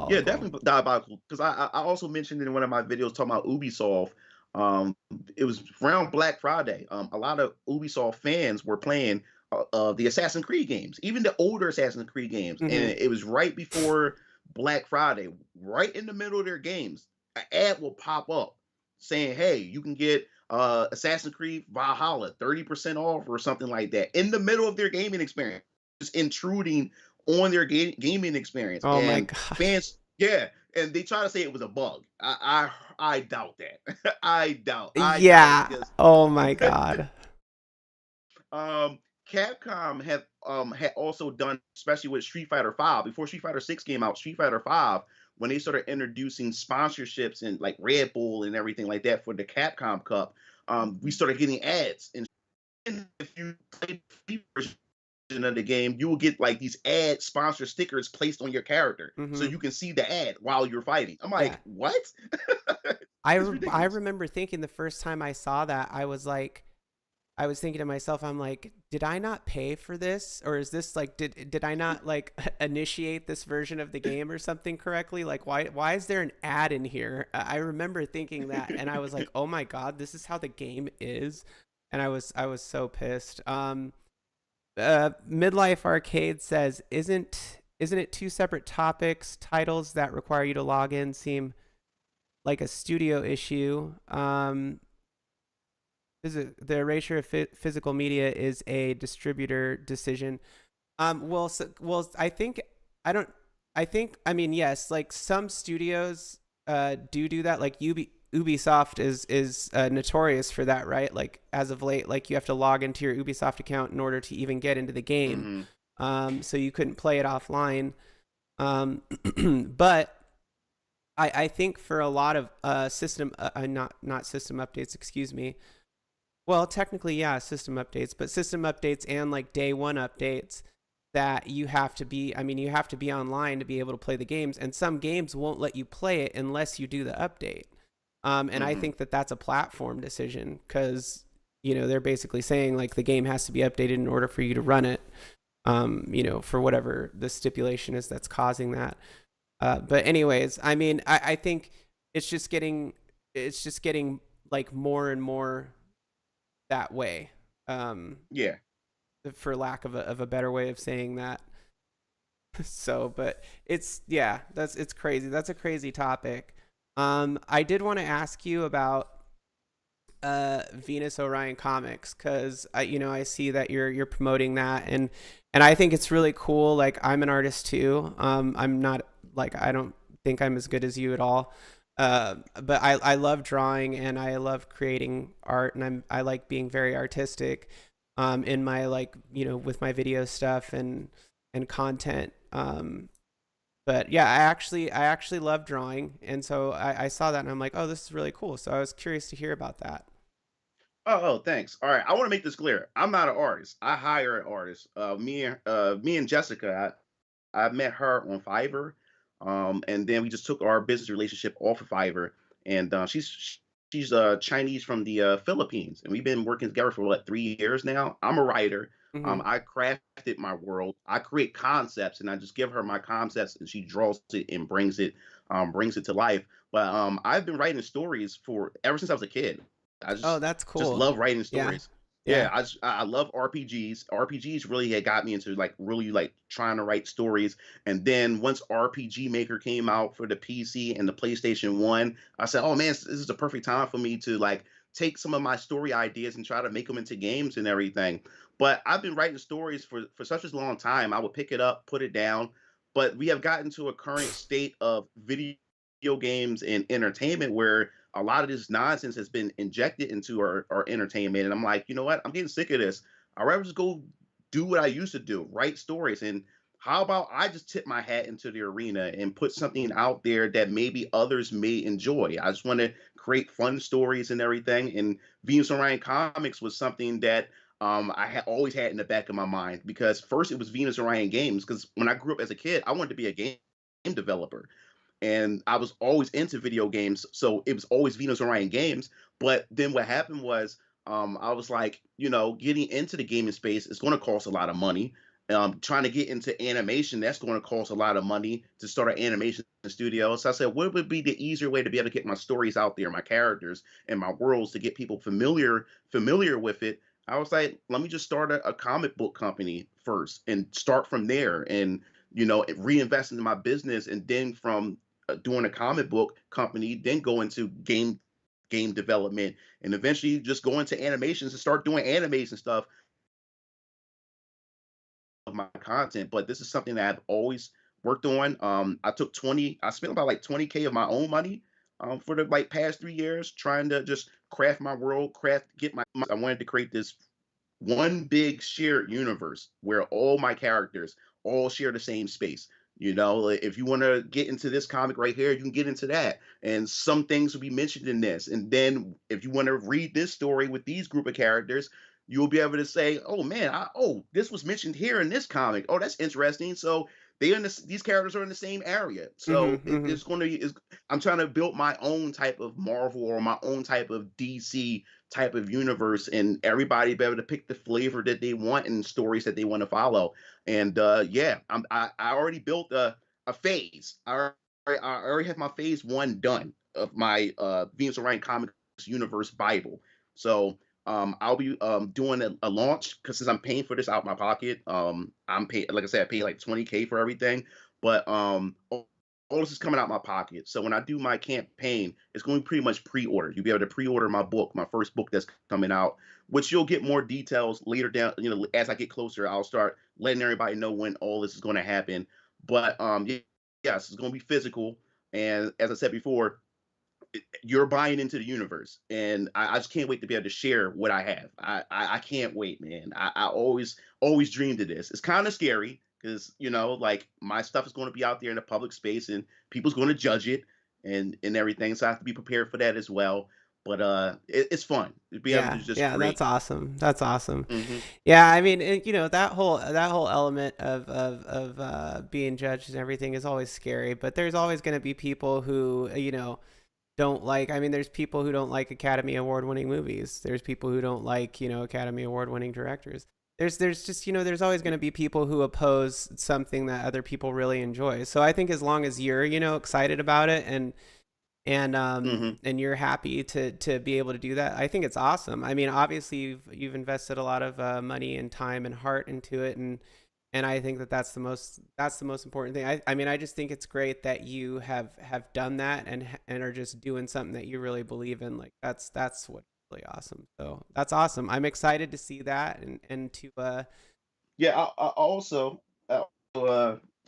Yeah, Diabolical. definitely diabolical. Because I also mentioned in one of my videos talking about Ubisoft. Um, it was around Black Friday. A lot of Ubisoft fans were playing the Assassin's Creed games, even the older Assassin's Creed games. And Mm-hmm. it was right before Black Friday, right in the middle of their games, an ad will pop up saying, "Hey, you can get Assassin's Creed Valhalla 30% off or something like that," in the middle of their gaming experience, just intruding on their gaming experience. Oh my And gosh. fans, yeah, and they try to say it was a bug. I doubt that. I doubt it Yeah. because Oh my god. Capcom had also done, especially with Street Fighter Five, before Street Fighter Six came out. Street Fighter Five, when they started introducing sponsorships and like Red Bull and everything like that for the Capcom Cup, we started getting ads. And if you play the free version of the game, you will get like these ad sponsor stickers placed on your character, so Mm-hmm. you can see the ad while you're fighting. I'm Yeah. like, what? It's I ridiculous. remember thinking the first time I saw that, I was like, I was thinking to myself, I'm like, did I not pay for this, or is this like, did I not like initiate this version of the game or something correctly? Like, why is there an ad in here? I remember thinking that, and I was like, oh my god, this is how the game is, and I was so pissed. Midlife Arcade says, isn't it two separate topics? Titles that require you to log in seem like a studio issue. The erasure of physical media is a distributor decision. I think I don't. I think I mean yes. Like some studios do that. Like Ubisoft is notorious for that, right? Like as of late, like you have to log into your Ubisoft account in order to even get into the game. Hmm. So you couldn't play it offline. But I think for a lot of system not system updates, excuse me. Well, technically, yeah, system updates, but system updates and like day one updates that you have to be. I mean, you have to be online to be able to play the games, and some games won't let you play it unless you do the update. And I Hmm. think that that's a platform decision because they're basically saying like the game has to be updated in order for you to run it. For whatever the stipulation is that's causing that. But anyways, I mean, I think it's just getting it's just getting like more and more that way. Um, Yeah. for lack of a better way of saying that. So, but it's crazy. That's a crazy topic. I did want to ask you about Venus Orion Comics because I see that you're promoting that and I think it's really cool. Like I'm an artist too. I'm not like I don't think I'm as good as you at all. But I love drawing and I love creating art and I like being very artistic in my like with my video stuff and content. But yeah, I actually love drawing and so I saw that and I'm like, oh, this is really cool. So I was curious to hear about that. Oh, thanks. All right, I want to make this clear. I'm not an artist. I hire an artist. Me and Jessica, I met her on Fiverr, and then we just took our business relationship off of Fiverr. And she's Chinese from the Philippines, and we've been working together for what 3 years now. I'm a writer. Hmm. I crafted my world. I create concepts, and I just give her my concepts, and she draws it and brings it to life. But I've been writing stories for ever since I was a kid. I Oh, just that's just cool. love writing Yeah. stories. Yeah. Yeah, I love RPGs. RPGs really had got me into like really like trying to write stories. And then once RPG Maker came out for the PC and the PlayStation 1, I said, "Oh man, this is the perfect time for me to like take some of my story ideas and try to make them into games and everything." But I've been writing stories for such a long time. I would pick it up, put it down, but we have gotten to a current state of video games and entertainment where a lot of this nonsense has been injected into our entertainment. And I'm like, you know what? I'm getting sick of this. I'd rather just go do what I used to do, write stories. And how about I just tip my hat into the arena and put something out there that maybe others may enjoy? I just want to create fun stories and everything. And Venus Orion Comics was something that I had always had in the back of my mind because first it was Venus Orion Games. Because when I grew up as a kid, I wanted to be a game developer and I was always into video games, so it was always Venus Orion games. But then what happened was, I was like, getting into the gaming space is going to cost a lot of money. Trying to get into animation, that's going to cost a lot of money to start an animation studio. So I said, what would be the easier way to be able to get my stories out there, my characters, and my worlds to get people familiar with it? I was like, let me just start a comic book company first and start from there, and reinvest into my business, and then from doing a comic book company, then go into game development, and eventually just go into animations and start doing animation stuff of my content. But this is something that I've always worked on. I spent about like 20K of my own money for the like past 3 years trying to just craft my world, get I wanted to create this one big shared universe where all my characters all share the same space. Like, if you want to get into this comic right here, you can get into that. And some things will be mentioned in this. And then if you want to read this story with these group of characters, you'll be able to say, oh man, this was mentioned here in this comic. Oh, that's interesting. So these characters are in the same area. Mm-hmm, So mm-hmm. I'm trying to build my own type of Marvel or my own type of DC type of universe, and everybody be able to pick the flavor that they want and stories that they want to follow. And yeah, I already built a phase. I already have my phase one done of my Venus Orion Comics Universe Bible. So I'll be doing a launch, because since I'm paying for this out my pocket, I'm paying, like I said, I pay like 20K for everything. But all this is coming out my pocket. So when I do my campaign, it's going to be pretty much pre-ordered. You'll be able to pre-order my book, my first book that's coming out, which you'll get more details later down. As I get closer, I'll start letting everybody know when all this is going to happen. But yes, it's going to be physical. And as I said before, you're buying into the universe, and I just can't wait to be able to share what I have. I can't wait, man. I always dreamed of this. It's kind of scary because like my stuff is going to be out there in the public space, and people's going to judge it and everything. So I have to be prepared for that as well. But it's fun to be able to Yeah, just yeah, that's create. awesome. That's awesome. Hmm. Yeah, I mean, that whole element of being judged and everything is always scary. But there's always going to be people who don't like. I mean, there's people who don't like Academy Award winning movies. There's people who don't like Academy Award winning directors. There's just there's always going to be people who oppose something that other people really enjoy. So I think as long as you're excited about it Hmm. and you're happy to be able to do that, I think it's awesome. I mean, obviously you've invested a lot of money and time and heart into it, and I think that's the most important thing. I mean, I just think it's great that you have done that and are just doing something that you really believe in. Like that's what's really awesome. So that's awesome. I'm excited to see that and to Yeah, I also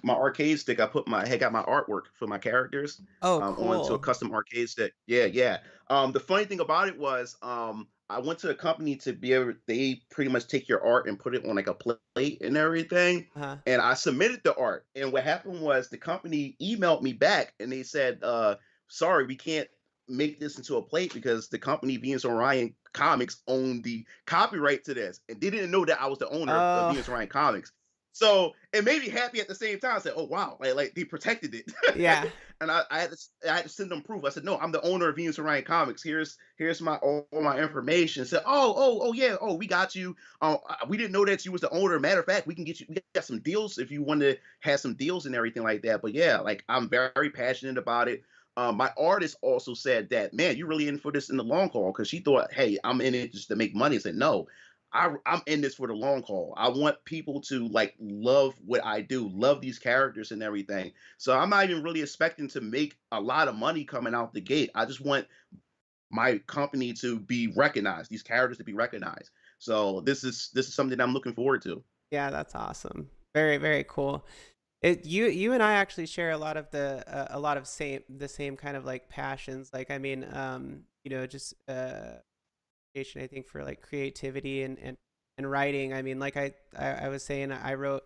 my arcade stick. I had got my artwork for my characters oh, onto a cool. custom arcade stick. Yeah, yeah. The funny thing about it was I went to a company to be able. They pretty much take your art and put it on like a plate and everything. Uh-huh. And I submitted the art, and what happened was the company emailed me back, and they said, "Sorry, we can't make this into a plate because the company Venus Orion Comics owned the copyright to this," and they didn't know that I was the owner of Oh, Venus Orion Comics. So it made me happy at the same time. I said, "Oh wow, like they protected it," yeah. and I had to send them proof. I said, "No, I'm the owner of Venus Orion Comics. Here's my all my information." Said, "Oh yeah, oh we got you. We didn't know that you was the owner. Matter of fact, we got some deals if you want to have some deals and everything like that." But yeah, like I'm very passionate about it. My artist also said that, man, you're really in for this in the long haul, because she thought, hey, I'm in it just to make money. I said, no, I'm in this for the long haul. I want people to like love what I do, love these characters and everything. So I'm not even really expecting to make a lot of money coming out the gate. I just want my company to be recognized, these characters to be recognized. So this is something I'm looking forward to. Yeah, that's awesome. Very, very cool. You and I actually share a lot of the same kind of like passions. Like I mean, just I think for like creativity and writing. I mean, like I was saying, I wrote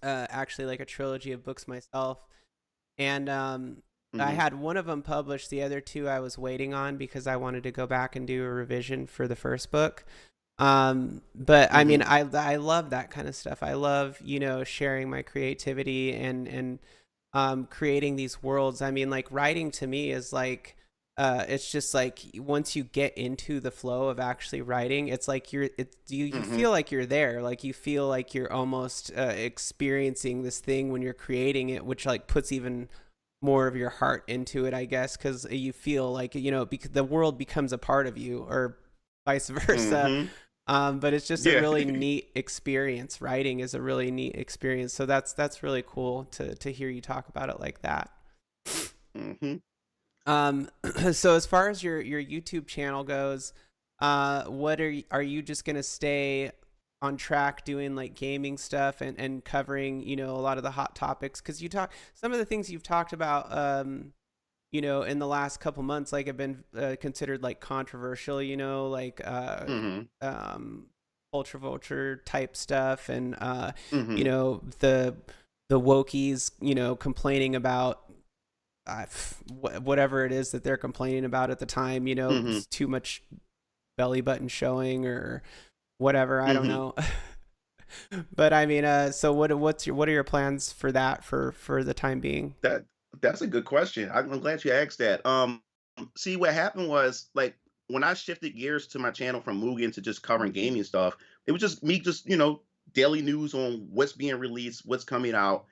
actually like a trilogy of books myself, and I Hmm. had one of them published. The other two I was waiting on because I wanted to go back and do a revision for the first book. But I mean, Hmm. I love that kind of stuff. I love sharing my creativity and creating these worlds. I mean, like writing to me is like it's just like once you get into the flow of actually writing, it's like you Hmm. feel like you're there. Like you feel like you're almost experiencing this thing when you're creating it, which like puts even more of your heart into it, I guess, because you feel like because the world becomes a part of you, or vice versa. Mm-hmm. But it's just a Yeah. really neat experience. Writing is a really neat experience. So that's really cool to hear you talk about it like that. Mm-hmm. Um, so as far as your YouTube channel goes, what are you just gonna stay on track doing like gaming stuff and covering a lot of the hot topics? Because you talk some of the things you've talked about, in the last couple months, like have been considered like controversial, like Mm-hmm. um, ultra vulture type stuff, and Mm-hmm. the wokies, complaining about whatever it is that they're complaining about at the time, Mm-hmm. it's too much belly button showing or whatever. I don't Mm-hmm. know. But I mean, so what are your plans for that for the time being? That that's a good question. I'm glad you asked that. See, what happened was like when I shifted gears to my channel from Mugen to just covering gaming stuff, it was just me, just daily news on what's being released, what's coming out,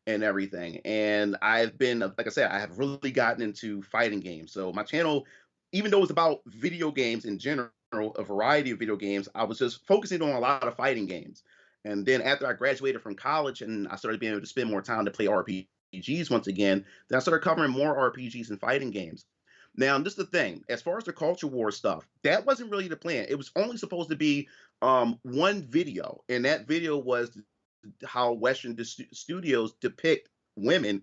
and everything. And I've been, like I said, I have really gotten into fighting games. So my channel, even though it's about video games in general, a variety of video games, I was just focusing on a lot of fighting games. And then after I graduated from college and I started being able to spend more time to play RPGs once again, then I started covering more RPGs and fighting games. Now, this is the thing. As far as the culture war stuff, that wasn't really the plan. It was only supposed to be one video, and that video was how Western studios depict women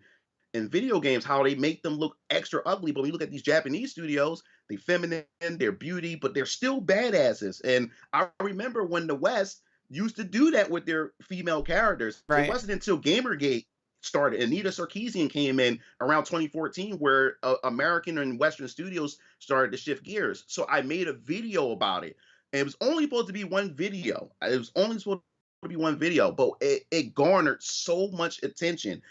in video games, how they make them look extra ugly. But when you look at these Japanese studios, they feminine, they're beauty, but they're still badasses. And I remember when the West used to do that with their female characters. It Right. wasn't until Gamergate started. Anita Sarkeesian came in around 2014, where American and Western studios started to shift gears. So I made a video about it. And it was only supposed to be one video. It was only supposed to be one video, but it garnered so much attention.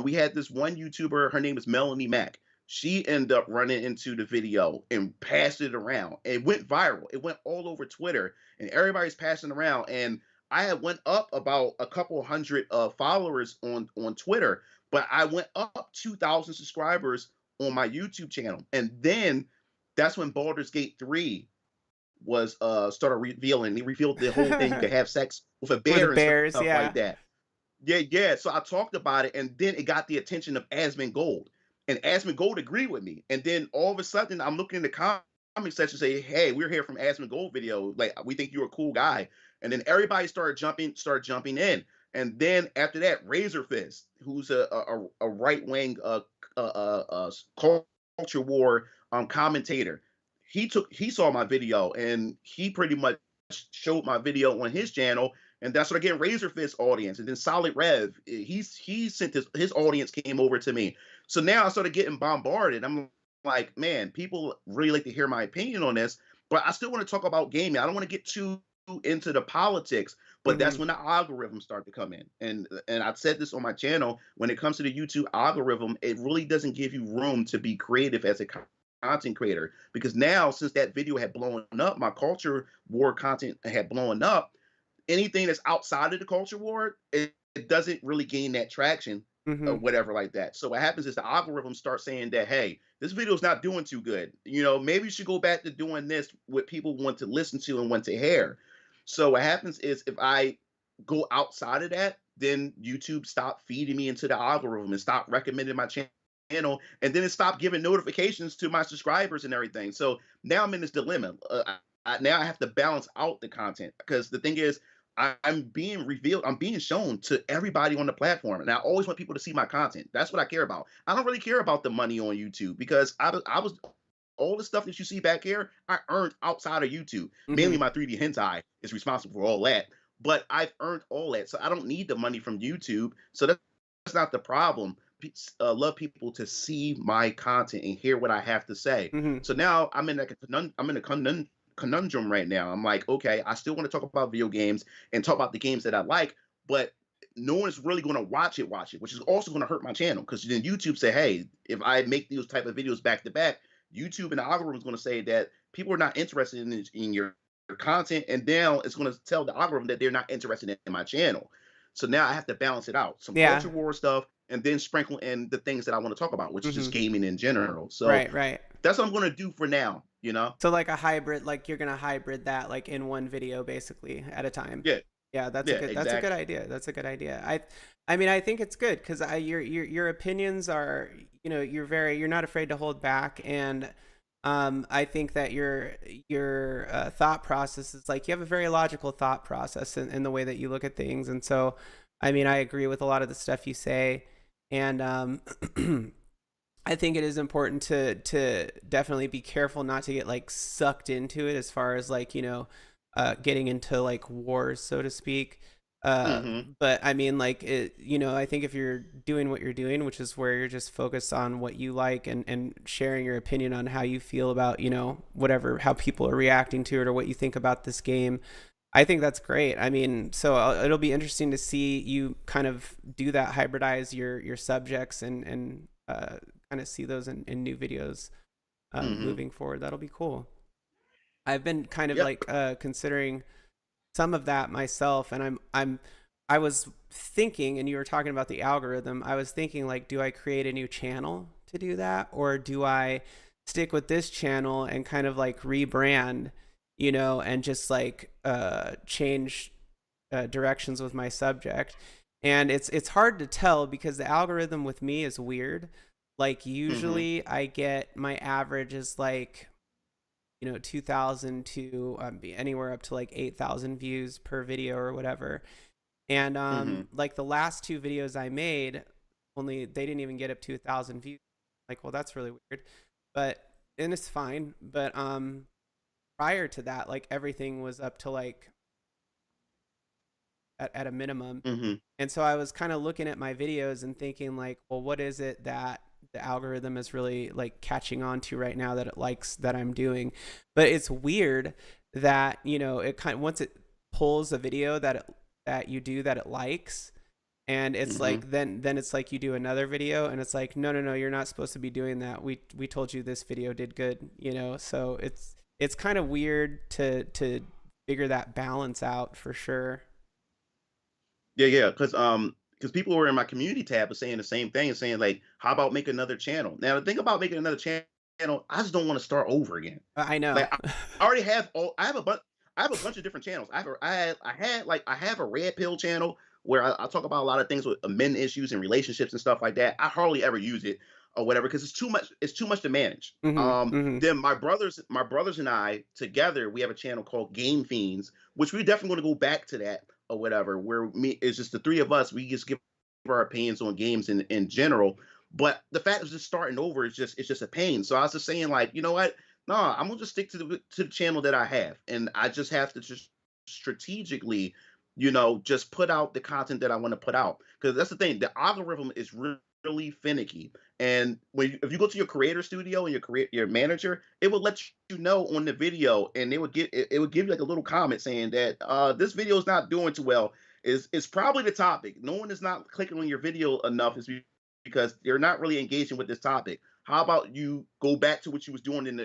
We had this one YouTuber, her name is Melanie Mack. She ended up running into the video and passed it around. It went viral. It went all over Twitter, and everybody's passing around. And I had went up about a couple hundred followers on Twitter, but I went up 2,000 subscribers on my YouTube channel. And then that's when Baldur's Gate 3 was started revealing. He revealed the whole thing. You could have sex with a With the bear and bears, stuff like yeah. that. Yeah, yeah. So I talked about it, and then it got the attention of Asmund Gold, and Asmund Gold agreed with me. And then all of a sudden, I'm looking in the comment section, say, "Hey, we're here from Asmund Gold video. Like, we think you're a cool guy." And then everybody started jumping in. And then after that, Razor Fist, who's a right wing culture war commentator, he saw my video and he pretty much showed my video on his channel, and that's what I get Razor Fist audience. And then Solid Rev, he sent his audience came over to me. So now I started getting bombarded. I'm like, man, people really like to hear my opinion on this, but I still want to talk about gaming. I don't want to get too into the politics, but that's Hmm. when the algorithms start to come in. And I've said this on my channel, when it comes to the YouTube algorithm, it really doesn't give you room to be creative as a content creator, because now, since that video had blown up, my culture war content had blown up, anything that's outside of the culture war, it doesn't really gain that traction or Hmm. whatever like that. So what happens is the algorithm starts saying that, hey, this video is not doing too good. Maybe you should go back to doing this what people want to listen to and want to hear. So what happens is if I go outside of that, then YouTube stopped feeding me into the algorithm and stopped recommending my channel, and then it stopped giving notifications to my subscribers and everything. So now I'm in this dilemma. Now I have to balance out the content, because the thing is, I'm being revealed, I'm being shown to everybody on the platform, and I always want people to see my content. That's what I care about. I don't really care about the money on YouTube, because I was all the stuff that you see back here, I earned outside of YouTube. Mainly Hmm. my 3D hentai is responsible for all that, but I've earned all that, so I don't need the money from YouTube. So that's not the problem. Love people to see my content and hear what I have to say. Hmm. So now I'm in a conundrum right now. I'm like, okay, I still want to talk about video games and talk about the games that I like, but no one's really going to watch it, which is also going to hurt my channel, because then YouTube say, hey, if I make these type of videos back to back, YouTube and the algorithm is going to say that people are not interested in your content, and now it's going to tell the algorithm that they're not interested in my channel. So now I have to balance it out, some Yeah. culture war stuff, and then sprinkle in the things that I want to talk about, which is just Hmm. gaming in general. So Right. Right. that's what I'm going to do for now. you know? So like a hybrid, like you're gonna hybrid that like in one video basically at a time. Yeah, Yeah, yeah, that's a good exactly. idea. That's a good idea. I mean I think it's good because your opinions are, you know, you're not afraid to hold back, and I think that your thought process is like you have a very logical thought process in the way that you look at things, and so I mean I agree with a lot of the stuff you say, and I think it is important to definitely be careful not to get like sucked into it as far as like, you know, getting into like wars, so to speak. Uh, Hmm. but I mean, like it, you know, I think if you're doing what you're doing, which is where you're just focused on what you like and sharing your opinion on how you feel about, you know, whatever, how people are reacting to it or what you think about this game, I think that's great. I mean, so it'll be interesting to see you kind of do that, hybridize your subjects and kind of see those in new videos Hmm. moving forward. That'll be cool. I've been kind of Yep. like considering some of that myself, and I was thinking, and you were talking about the algorithm. I was thinking like, do I create a new channel to do that, or do I stick with this channel and kind of like rebrand, you know, and just like change directions with my subject? And it's hard to tell because the algorithm with me is weird. Like Hmm. usually I get my average is like, you know, 2,000 to anywhere up to like 8,000 views per video or whatever. And Hmm. like the last two videos I made, only they didn't even get up to 1,000 views. Like, well, that's really weird. But and it's fine. But prior to that, like everything was up to like at a minimum. Hmm. And so I was kind of looking at my videos and thinking like, well, what is it that the algorithm is really like catching on to right now that it likes that I'm doing? But it's weird that, you know, it kind of once it pulls a video that you do that it likes, and it's Hmm. like then it's like you do another video and it's like no, you're not supposed to be doing that. We told you this video did good, you know. So it's kind of weird to figure that balance out for sure. Yeah, yeah, because people were in my community tab was saying the same thing, saying like, how about make another channel? Now the thing about making another channel, I just don't want to start over again. I know. Like I already have all I have a bunch of different channels. I have a red pill channel where I talk about a lot of things with men issues and relationships and stuff like that. I hardly ever use it or whatever because it's too much to manage. Mhm. Mhm. Then my brothers and I together we have a channel called Game Fiends, which we're definitely going to go back to that or whatever. Where me it's just the three of us. We just give our opinions on games in general. But the fact of just starting over is just a pain. So I was just saying like, you know what? No, I'm gonna just stick to the channel that I have, and I just have to just strategically, just put out the content that I want to put out. Because that's the thing, the algorithm is really finicky, and if you go to your creator studio and your manager, it will let you know on the video, and it would give you like a little comment saying that this video is not doing too well. Is probably the topic. No one is not clicking on your video enough is because they're not really engaging with this topic. How about you go back to what you was doing in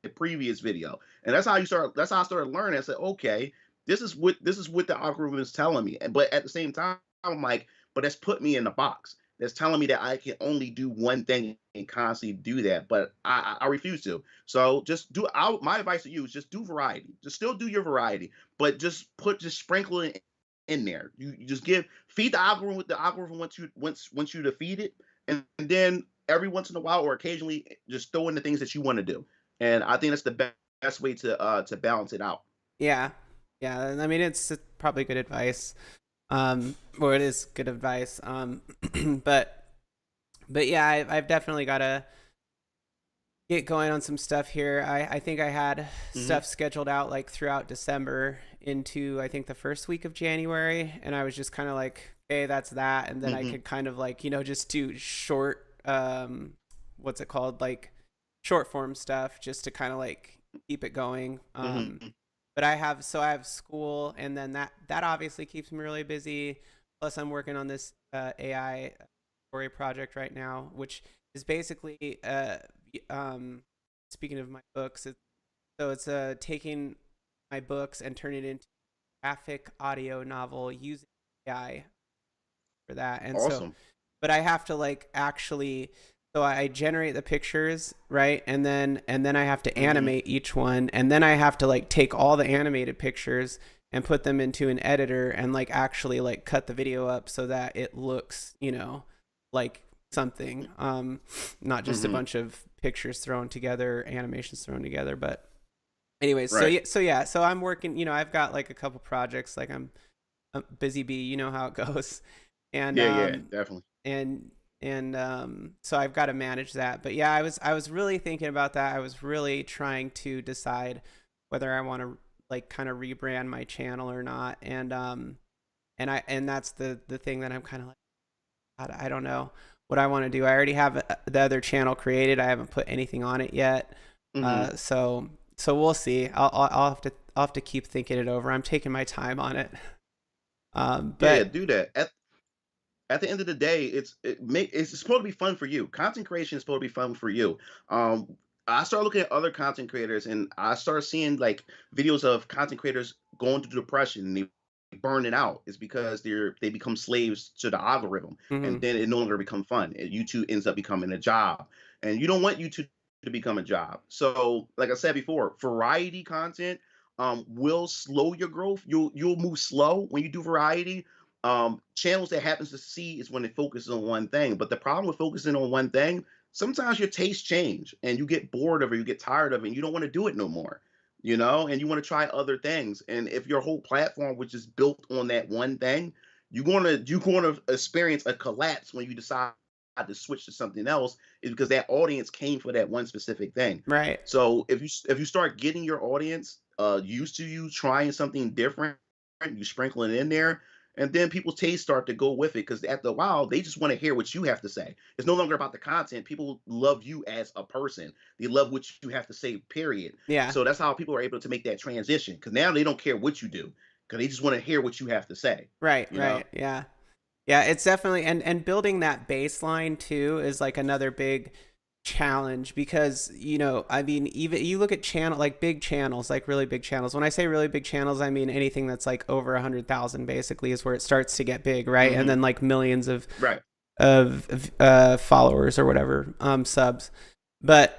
the previous video? And that's how you start. That's how I started learning. I said, okay, this is what the algorithm is telling me. But at the same time, I'm like, but that's put me in the box. That's telling me that I can only do one thing and constantly do that. But I refuse to. So just do. My advice to you is just do variety. Just still do your variety, but just sprinkle it in there. You just feed the algorithm what the algorithm wants you to feed it, and then every once in a while or occasionally just throw in the things that you want to do. And I think that's the best way to balance it out. Yeah. Yeah. I mean, it's probably good advice. Or it is good advice. But yeah, I've definitely got to get going on some stuff here. I think I had Hmm. stuff scheduled out like throughout December into I think the first week of January, and I was just kind of like, okay, that's that, and then I Hmm. could kind of like, you know, just do short what's it called, like short form stuff just to kind of like keep it going. Hmm. But I have school, and then that obviously keeps me really busy. Plus, I'm working on this AI story project right now, which is basically um, speaking of my books, it's taking my books and turning it into a graphic audio novel using AI for that. And so, Awesome. but I have to like actually So I generate the pictures, right? And then I have to Mm-hmm. animate each one, and then I have to like take all the animated pictures and put them into an editor and like actually like cut the video up so that it looks, like something. Not just a Mm-hmm. bunch of pictures thrown together, animations thrown together, but anyways, so Right. yeah, so I'm working, I've got like a couple projects, like I'm a busy bee, you know how it goes. And Yeah, yeah, definitely. and so I've got to manage that. But yeah, I was really thinking about that. I was really trying to decide whether I want to like kind of rebrand my channel or not. And that's the thing that I'm kind of like, I don't know what I want to do. I already have the other channel created. I haven't put anything on it yet. Mm-hmm. So we'll see. I'll have to keep thinking it over. I'm taking my time on it. Yeah, yeah, But do that. At the end of the day, it's supposed to be fun for you. Content creation is supposed to be fun for you. I started looking at other content creators, and I started seeing like videos of content creators going through depression and they burning out. It's because they become slaves to the algorithm, and mhm, then it no longer become fun. And YouTube ends up becoming a job, and you don't want YouTube to become a job. So, like I said before, variety content will slow your growth. You'll move slow when you do variety. Channels that happens to see is when it focuses on one thing. But the problem with focusing on one thing, sometimes your tastes change and you get bored of it, you get tired of it, and you don't want to do it no more. And you want to try other things. And if your whole platform was just built on that one thing, you're gonna experience a collapse when you decide to switch to something else, is because that audience came for that one specific thing. right. So if you start getting your audience used to you trying something different, you sprinkle it in there, and then people's tastes start to go with it, because after a while they just want to hear what you have to say. It's no longer about the content. People love you as a person. They love what you have to say, period. Yeah. So that's how people are able to make that transition, because now they don't care what you do, because they just want to hear what you have to say Right, you know right. Yeah. Yeah, it's definitely, and building that baseline too is like another big challenge because, I mean, even you look at channel like big channels, like really big channels. When I say really big channels, I mean anything that's like over 100,000 basically is where it starts to get big, right? And hmm then like millions of right. followers or whatever, subs. But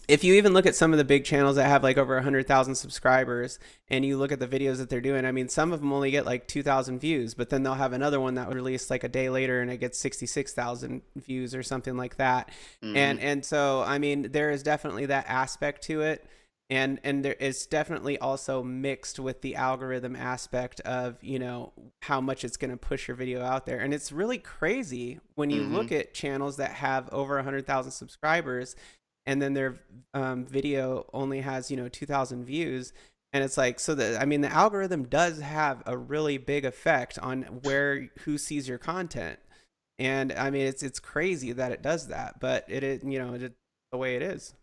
if you even look at some of the big channels that have like over 100,000 subscribers and you look at the videos that they're doing, I mean, some of them only get like 2,000 views, but then they'll have another one that would release like a day later and it gets 66,000 views or something like that. And hmm and so I mean, there is definitely that aspect to it. And there is definitely also mixed with the algorithm aspect of, how much it's going to push your video out there. And it's really crazy when you look hmm at channels that have over 100,000 subscribers and then their video only has 2,000 views, and it's like, so the I mean, the algorithm does have a really big effect on who sees your content. And I mean, it's crazy that it does that, but it is, it's the way it is.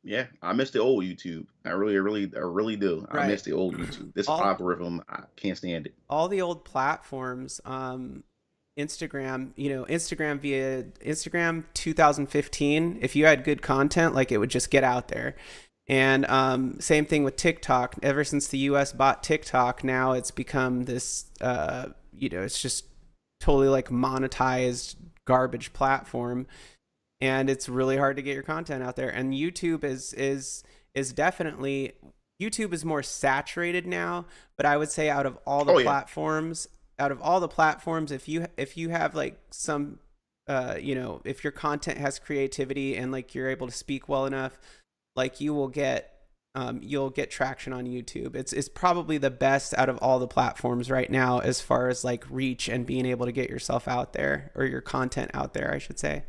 Yeah, I miss the old YouTube. I really do. I Right. miss the old YouTube. This all algorithm, I can't stand it. all the old platforms, Instagram, Instagram via Instagram 2015, if you had good content, like it would just get out there. And same thing with TikTok. Ever since the US bought TikTok, now it's become this, it's just totally like monetized garbage platform, and it's really hard to get your content out there. And YouTube is definitely, YouTube is more saturated now, but I would say Oh yeah. out of all the platforms, if you have like some, if your content has creativity and like you're able to speak well enough, like you'll get traction on YouTube. It's probably the best out of all the platforms right now as far as like reach and being able to get yourself out there, or your content out there, I should say.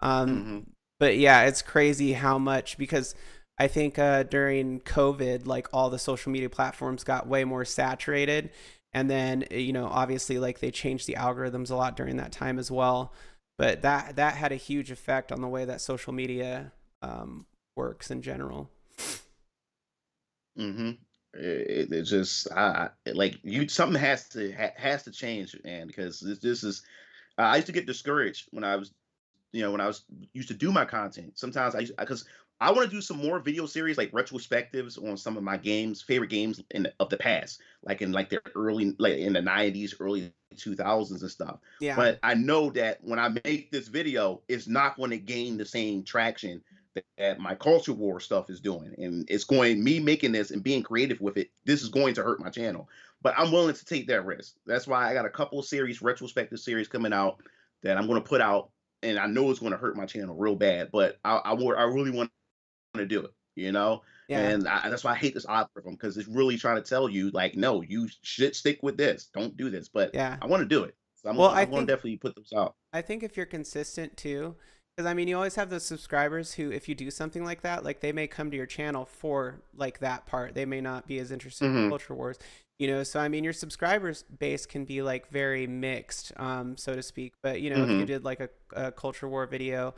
Um, hmm but yeah, it's crazy how much, because I think during COVID, like all the social media platforms got way more saturated, and then obviously like they changed the algorithms a lot during that time as well. But that had a huge effect on the way that social media works in general. hmm it just like you something has to change, man, because this is I used to get discouraged when I was used to do my content. Sometimes because I want to do some more video series, like retrospectives on some of my favorite games of the past, like in like the early, like in the '90s, early 2000s and stuff. Yeah. But I know that when I make this video, it's not going to gain the same traction that my culture war stuff is doing. And it's going, me making this and being creative with it, this is going to hurt my channel. But I'm willing to take that risk. That's why I got a couple of series, retrospective series coming out that I'm going to put out. And I know it's going to hurt my channel real bad, but I really want to do it, you know? Yeah. And that's why I hate this algorithm, because it's really trying to tell you, like, no, you should stick with this. Don't do this. But Yeah. I want to do it. So Well, I'm going to definitely put those out. I think if you're consistent too, because I mean, you always have those subscribers who, if you do something like that, like they may come to your channel for like that part. They may not be as interested in Hmm. culture wars, you know. So I mean, your subscribers base can be like very mixed, so to speak. But you know, if you Hmm. did like a culture war video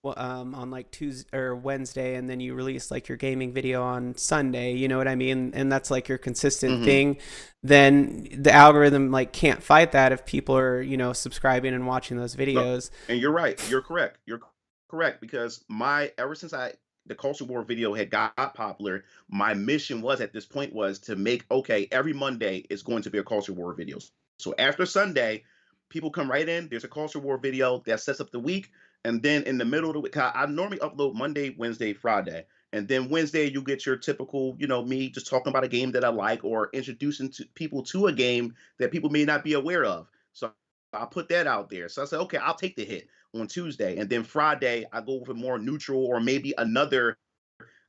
on like Tuesday or Wednesday, and then you release like your gaming video on Sunday, you know what I mean? And that's like your consistent Hmm. thing, then the algorithm like can't fight that if people are, you know, subscribing and watching those No, videos. and you're right. You're correct. You're correct, because my ever since I the culture war video had got popular, my mission was at this point was to make, okay, every Monday is going to be a culture war video. So after Sunday, people come right in. There's a culture war video that sets up the week, and then in the middle of the week, I normally upload Monday, Wednesday, Friday. And then Wednesday, you get your typical, me just talking about a game that I like, or introducing people to a game that people may not be aware of. So I put that out there. So I said, okay, I'll take the hit on Tuesday. And then Friday, I go with a more neutral, or maybe another,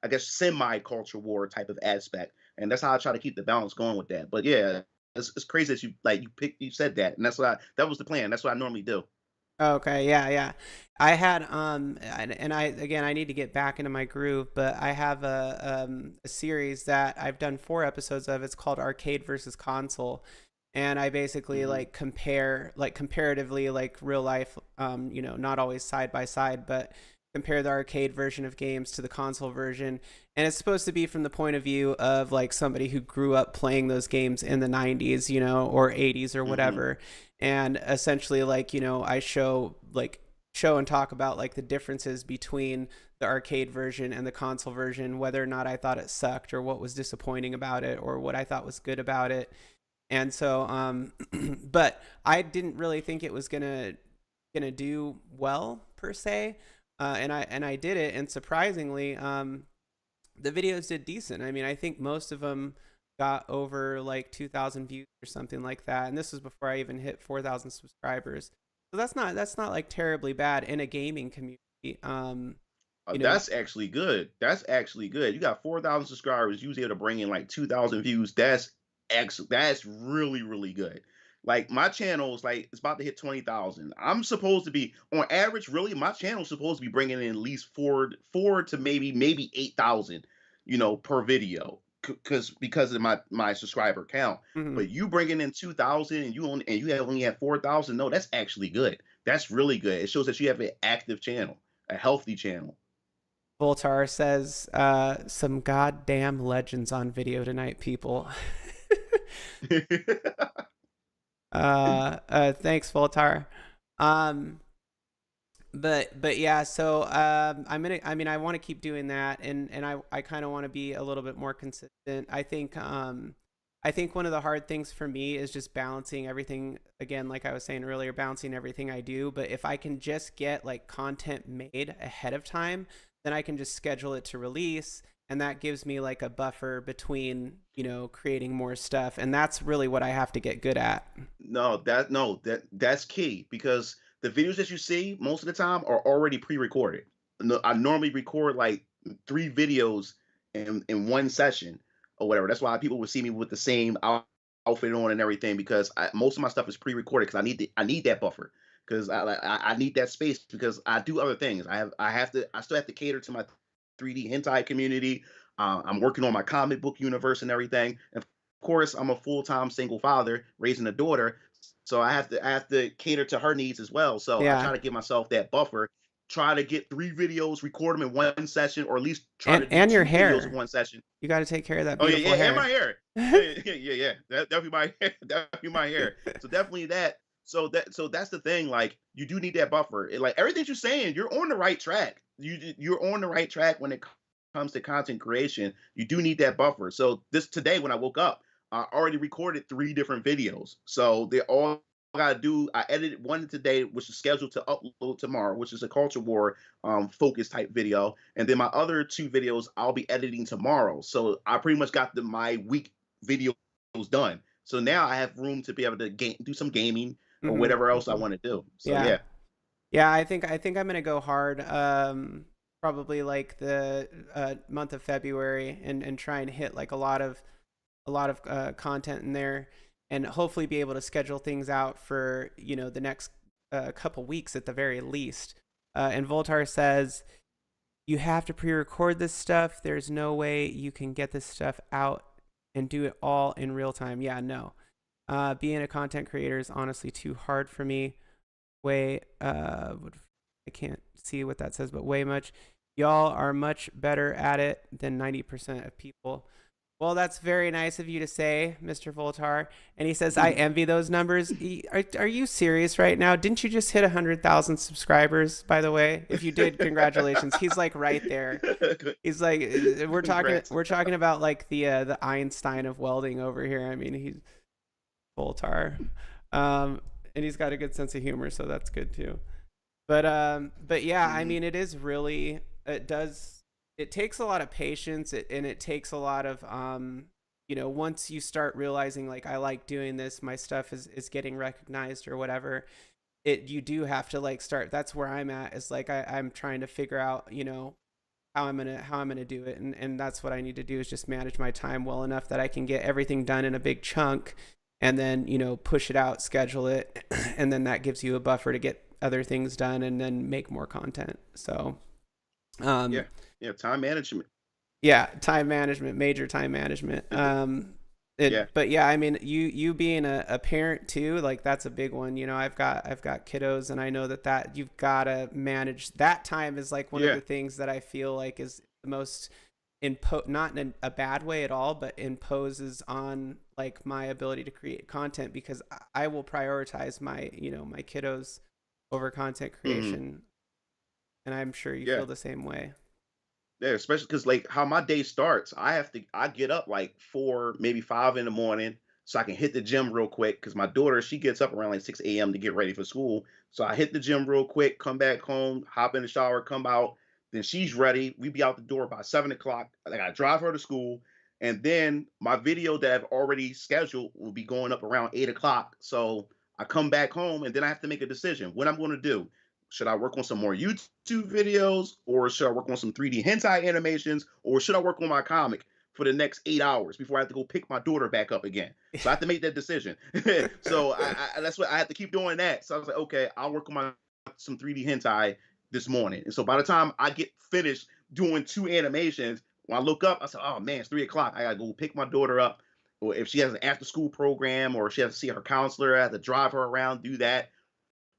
I guess, semi culture war type of aspect. And that's how I try to keep the balance going with that. But yeah, it's crazy that you said that. And that was the plan. That's what I normally do. Okay, yeah, yeah. I had and I again I need to get back into my groove, but I have a series that I've done 4 episodes of. It's called Arcade versus Console. And I basically Hmm. like compare like comparatively like real life, you know, not always side by side, but compare the arcade version of games to the console version. And it's supposed to be from the point of view of like somebody who grew up playing those games in the 90s, you know, or 80s or Hmm. whatever. And essentially like, you know, I show and talk about like the differences between the arcade version and the console version, whether or not I thought it sucked or what was disappointing about it or what I thought was good about it. And so but I didn't really think it was gonna do well per se. And I did it, and surprisingly, the videos did decent. I mean, I think most of them got over like 2,000 views or something like that, and this was before I even hit 4,000 subscribers. So that's not like terribly bad in a gaming community. You know, That's actually good. That's actually good. You got 4,000 subscribers. You was able to bring in like 2,000 views. That's excellent. That's really, really good. Like my channel is like it's about to hit 20,000. I'm supposed to be on average. Really, my channel is supposed to be bringing in at least four to maybe 8,000, per video, because of my subscriber count. mhm. But you bringing in 2,000, and you only have 4,000. No, that's actually good. That's really good. It shows that you have an active channel, a healthy channel. Voltar says, some goddamn legends on video tonight, people. Thanks, Voltar. Um, but yeah, so I mean, I want to keep doing that, and I kind of want to be a little bit more consistent. I think one of the hard things for me is just balancing everything, again, like I was saying earlier, balancing everything I do. But if I can just get like content made ahead of time, then I can just schedule it to release, and that gives me like a buffer between, you know, creating more stuff. And that's really what I have to get good at. No, that's key, because the videos that you see most of the time are already pre-recorded. No, I normally record like 3 videos in one session or whatever. That's why people would see me with the same outfit on and everything, because most of my stuff is pre-recorded, because I need that buffer, because I need that space, because I do other things. I still have to cater to my 3D hentai community. I'm working on my comic book universe and everything. And of course, I'm a full-time single father raising a daughter, so I have to cater to her needs as well. So I Yeah, try to give myself that buffer. Try to get 3 videos, record them in one session, or at least try to do and your 2 videos in hair. one session. You got to take care of that Oh yeah, beautiful yeah, and hair. my hair. Yeah, yeah, yeah, yeah. That definitely my hair. Definitely my hair. So definitely that. So that's the thing. Like you do need that buffer. Like everything you're saying, you're on the right track. You're on the right track when it comes to content creation. You do need that buffer. So this today when I woke up, I already recorded 3 different videos. So they're all gotta do, I edited one today, which is scheduled to upload tomorrow, which is a culture war focus type video, and then my other two videos I'll be editing tomorrow. So I pretty much got my week videos done. So now I have room to be able to do some gaming or Mm-hmm. whatever else I Mm-hmm. want to do. So Yeah. yeah. Yeah, I think I'm gonna go hard. Probably like the month of February, and try and hit like a lot of content in there, and hopefully be able to schedule things out for the next couple weeks at the very least. And Voltar says you have to pre-record this stuff. There's no way you can get this stuff out and do it all in real time. Yeah, no. Being a content creator is honestly too hard for me. Way I can't see what that says, but way much. Y'all are much better at it than 90% of people. Well, that's very nice of you to say, Mr. Voltar. And he says, I envy those numbers. Are you serious right now? Didn't you just hit 100,000 subscribers, by the way? If you did, congratulations. He's like right there. He's like, Congrats. we're talking about like the Einstein of welding over here. I mean, he's Voltar. And he's got a good sense of humor, so that's good too. But yeah, I Mhm. mean, it takes a lot of patience, and it takes a lot of once you start realizing like I like doing this, my stuff is getting recognized or whatever. You do have to like start. That's where I'm at. Is like I'm trying to figure out how I'm gonna do it, and that's what I need to do is just manage my time well enough that I can get everything done in a big chunk, and then push it out, schedule it, and then that gives you a buffer to get other things done and then make more content. So Yeah. um Yeah. Time management. yeah, time management, major time management. Yeah. But yeah, I mean, you being a parent too, like that's a big one. I've got kiddos, and I know that you've got to manage that time is like one of Yeah. the things that I feel like is the most not in a bad way at all, but imposes on like my ability to create content, because I will prioritize my kiddos over content Hmm. creation, and I'm sure you Yeah. feel the same way. Yeah, especially because like how my day starts, I get up like 4, maybe 5 in the morning so I can hit the gym real quick. Because my daughter, she gets up around like 6 a.m. to get ready for school. So I hit the gym real quick, come back home, hop in the shower, come out. Then she's ready. We be out the door by 7 o'clock. I gotta drive her to school. And then my video that I've already scheduled will be going up around 8 o'clock. So I come back home and then I have to make a decision what I'm gonna do. Should I work on some more YouTube videos, or should I work on some 3D hentai animations, or should I work on my comic for the next 8 hours before I have to go pick my daughter back up again? So I have to make that decision. So that's what I have to keep doing that. So I was like, okay, I'll work on my some 3D hentai this morning. And so by the time I get finished doing two animations, when I look up, I said, oh man, it's 3 o'clock. I gotta go pick my daughter up. Or if she has an after school program or she has to see her counselor, I have to drive her around, do that,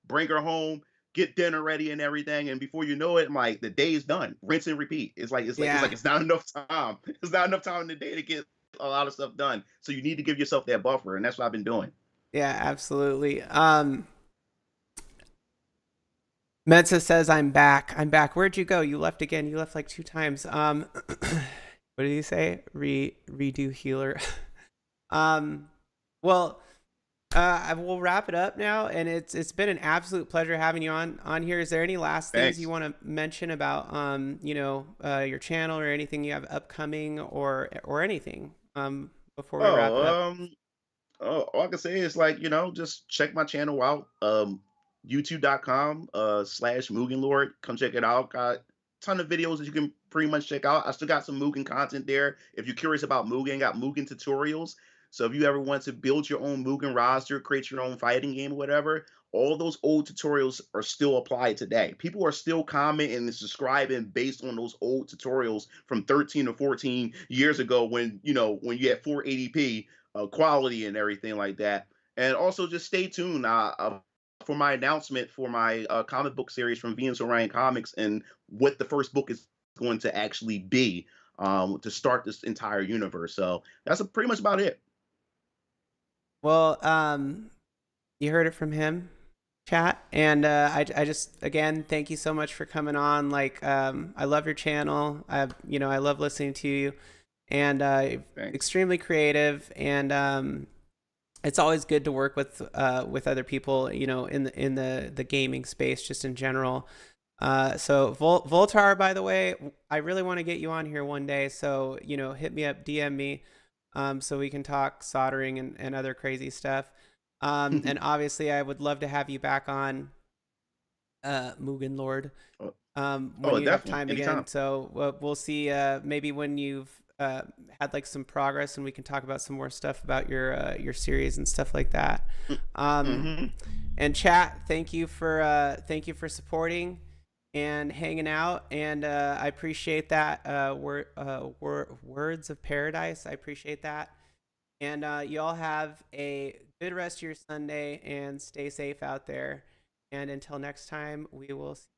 bring her home, get dinner ready and everything, and before you know it, I'm like the day is done. Rinse and repeat. Yeah. It's not enough time. It's not enough time in the day to get a lot of stuff done. So you need to give yourself that buffer, and that's what I've been doing. Yeah, absolutely. Mensa says, I'm back. Where'd you go? You left again. You left like two times. What did he say? Redo healer. um, well, we'll wrap it up now, and it's been an absolute pleasure having you on here. Is there any last things you Thanks. want to mention about your channel, or anything you have upcoming, or anything before we wrap it up? Oh, all I can say is like, just check my channel out. YouTube.com slash Mugan Lord. Come check it out. Got a ton of videos that you can pretty much check out. I still got some Mugan content there. If you're curious about Mugan, got Mugan tutorials. So if you ever want to build your own Mugan roster, create your own fighting game or whatever, all those old tutorials are still applied today. People are still commenting and subscribing based on those old tutorials from 13 or 14 years ago when you had 480p quality and everything like that. And also just stay tuned for my announcement for my comic book series from Venus Orion Comics and what the first book is going to actually be to start this entire universe. So that's pretty much about it. Well, you heard it from him, chat, and I just again thank you so much for coming on. Like, I love your channel. I love listening to you, and Thanks. extremely creative, and it's always good to work with other people, you know, in the gaming space just in general. So Voltar, by the way, I really want to get you on here one day. So you know, hit me up, DM me, so we can talk soldering and other crazy stuff. And obviously, I would love to have you back on, Mugan Lord, Oh, when oh, you have definitely, time again. anytime. So we'll see. Maybe when you've had like some progress, and we can talk about some more stuff about your series and stuff like that. Um, Mm-hmm. and chat, thank you for supporting and hanging out. And I appreciate that. Words of paradise. I appreciate that. And you all have a good rest of your Sunday and stay safe out there. And until next time, we will see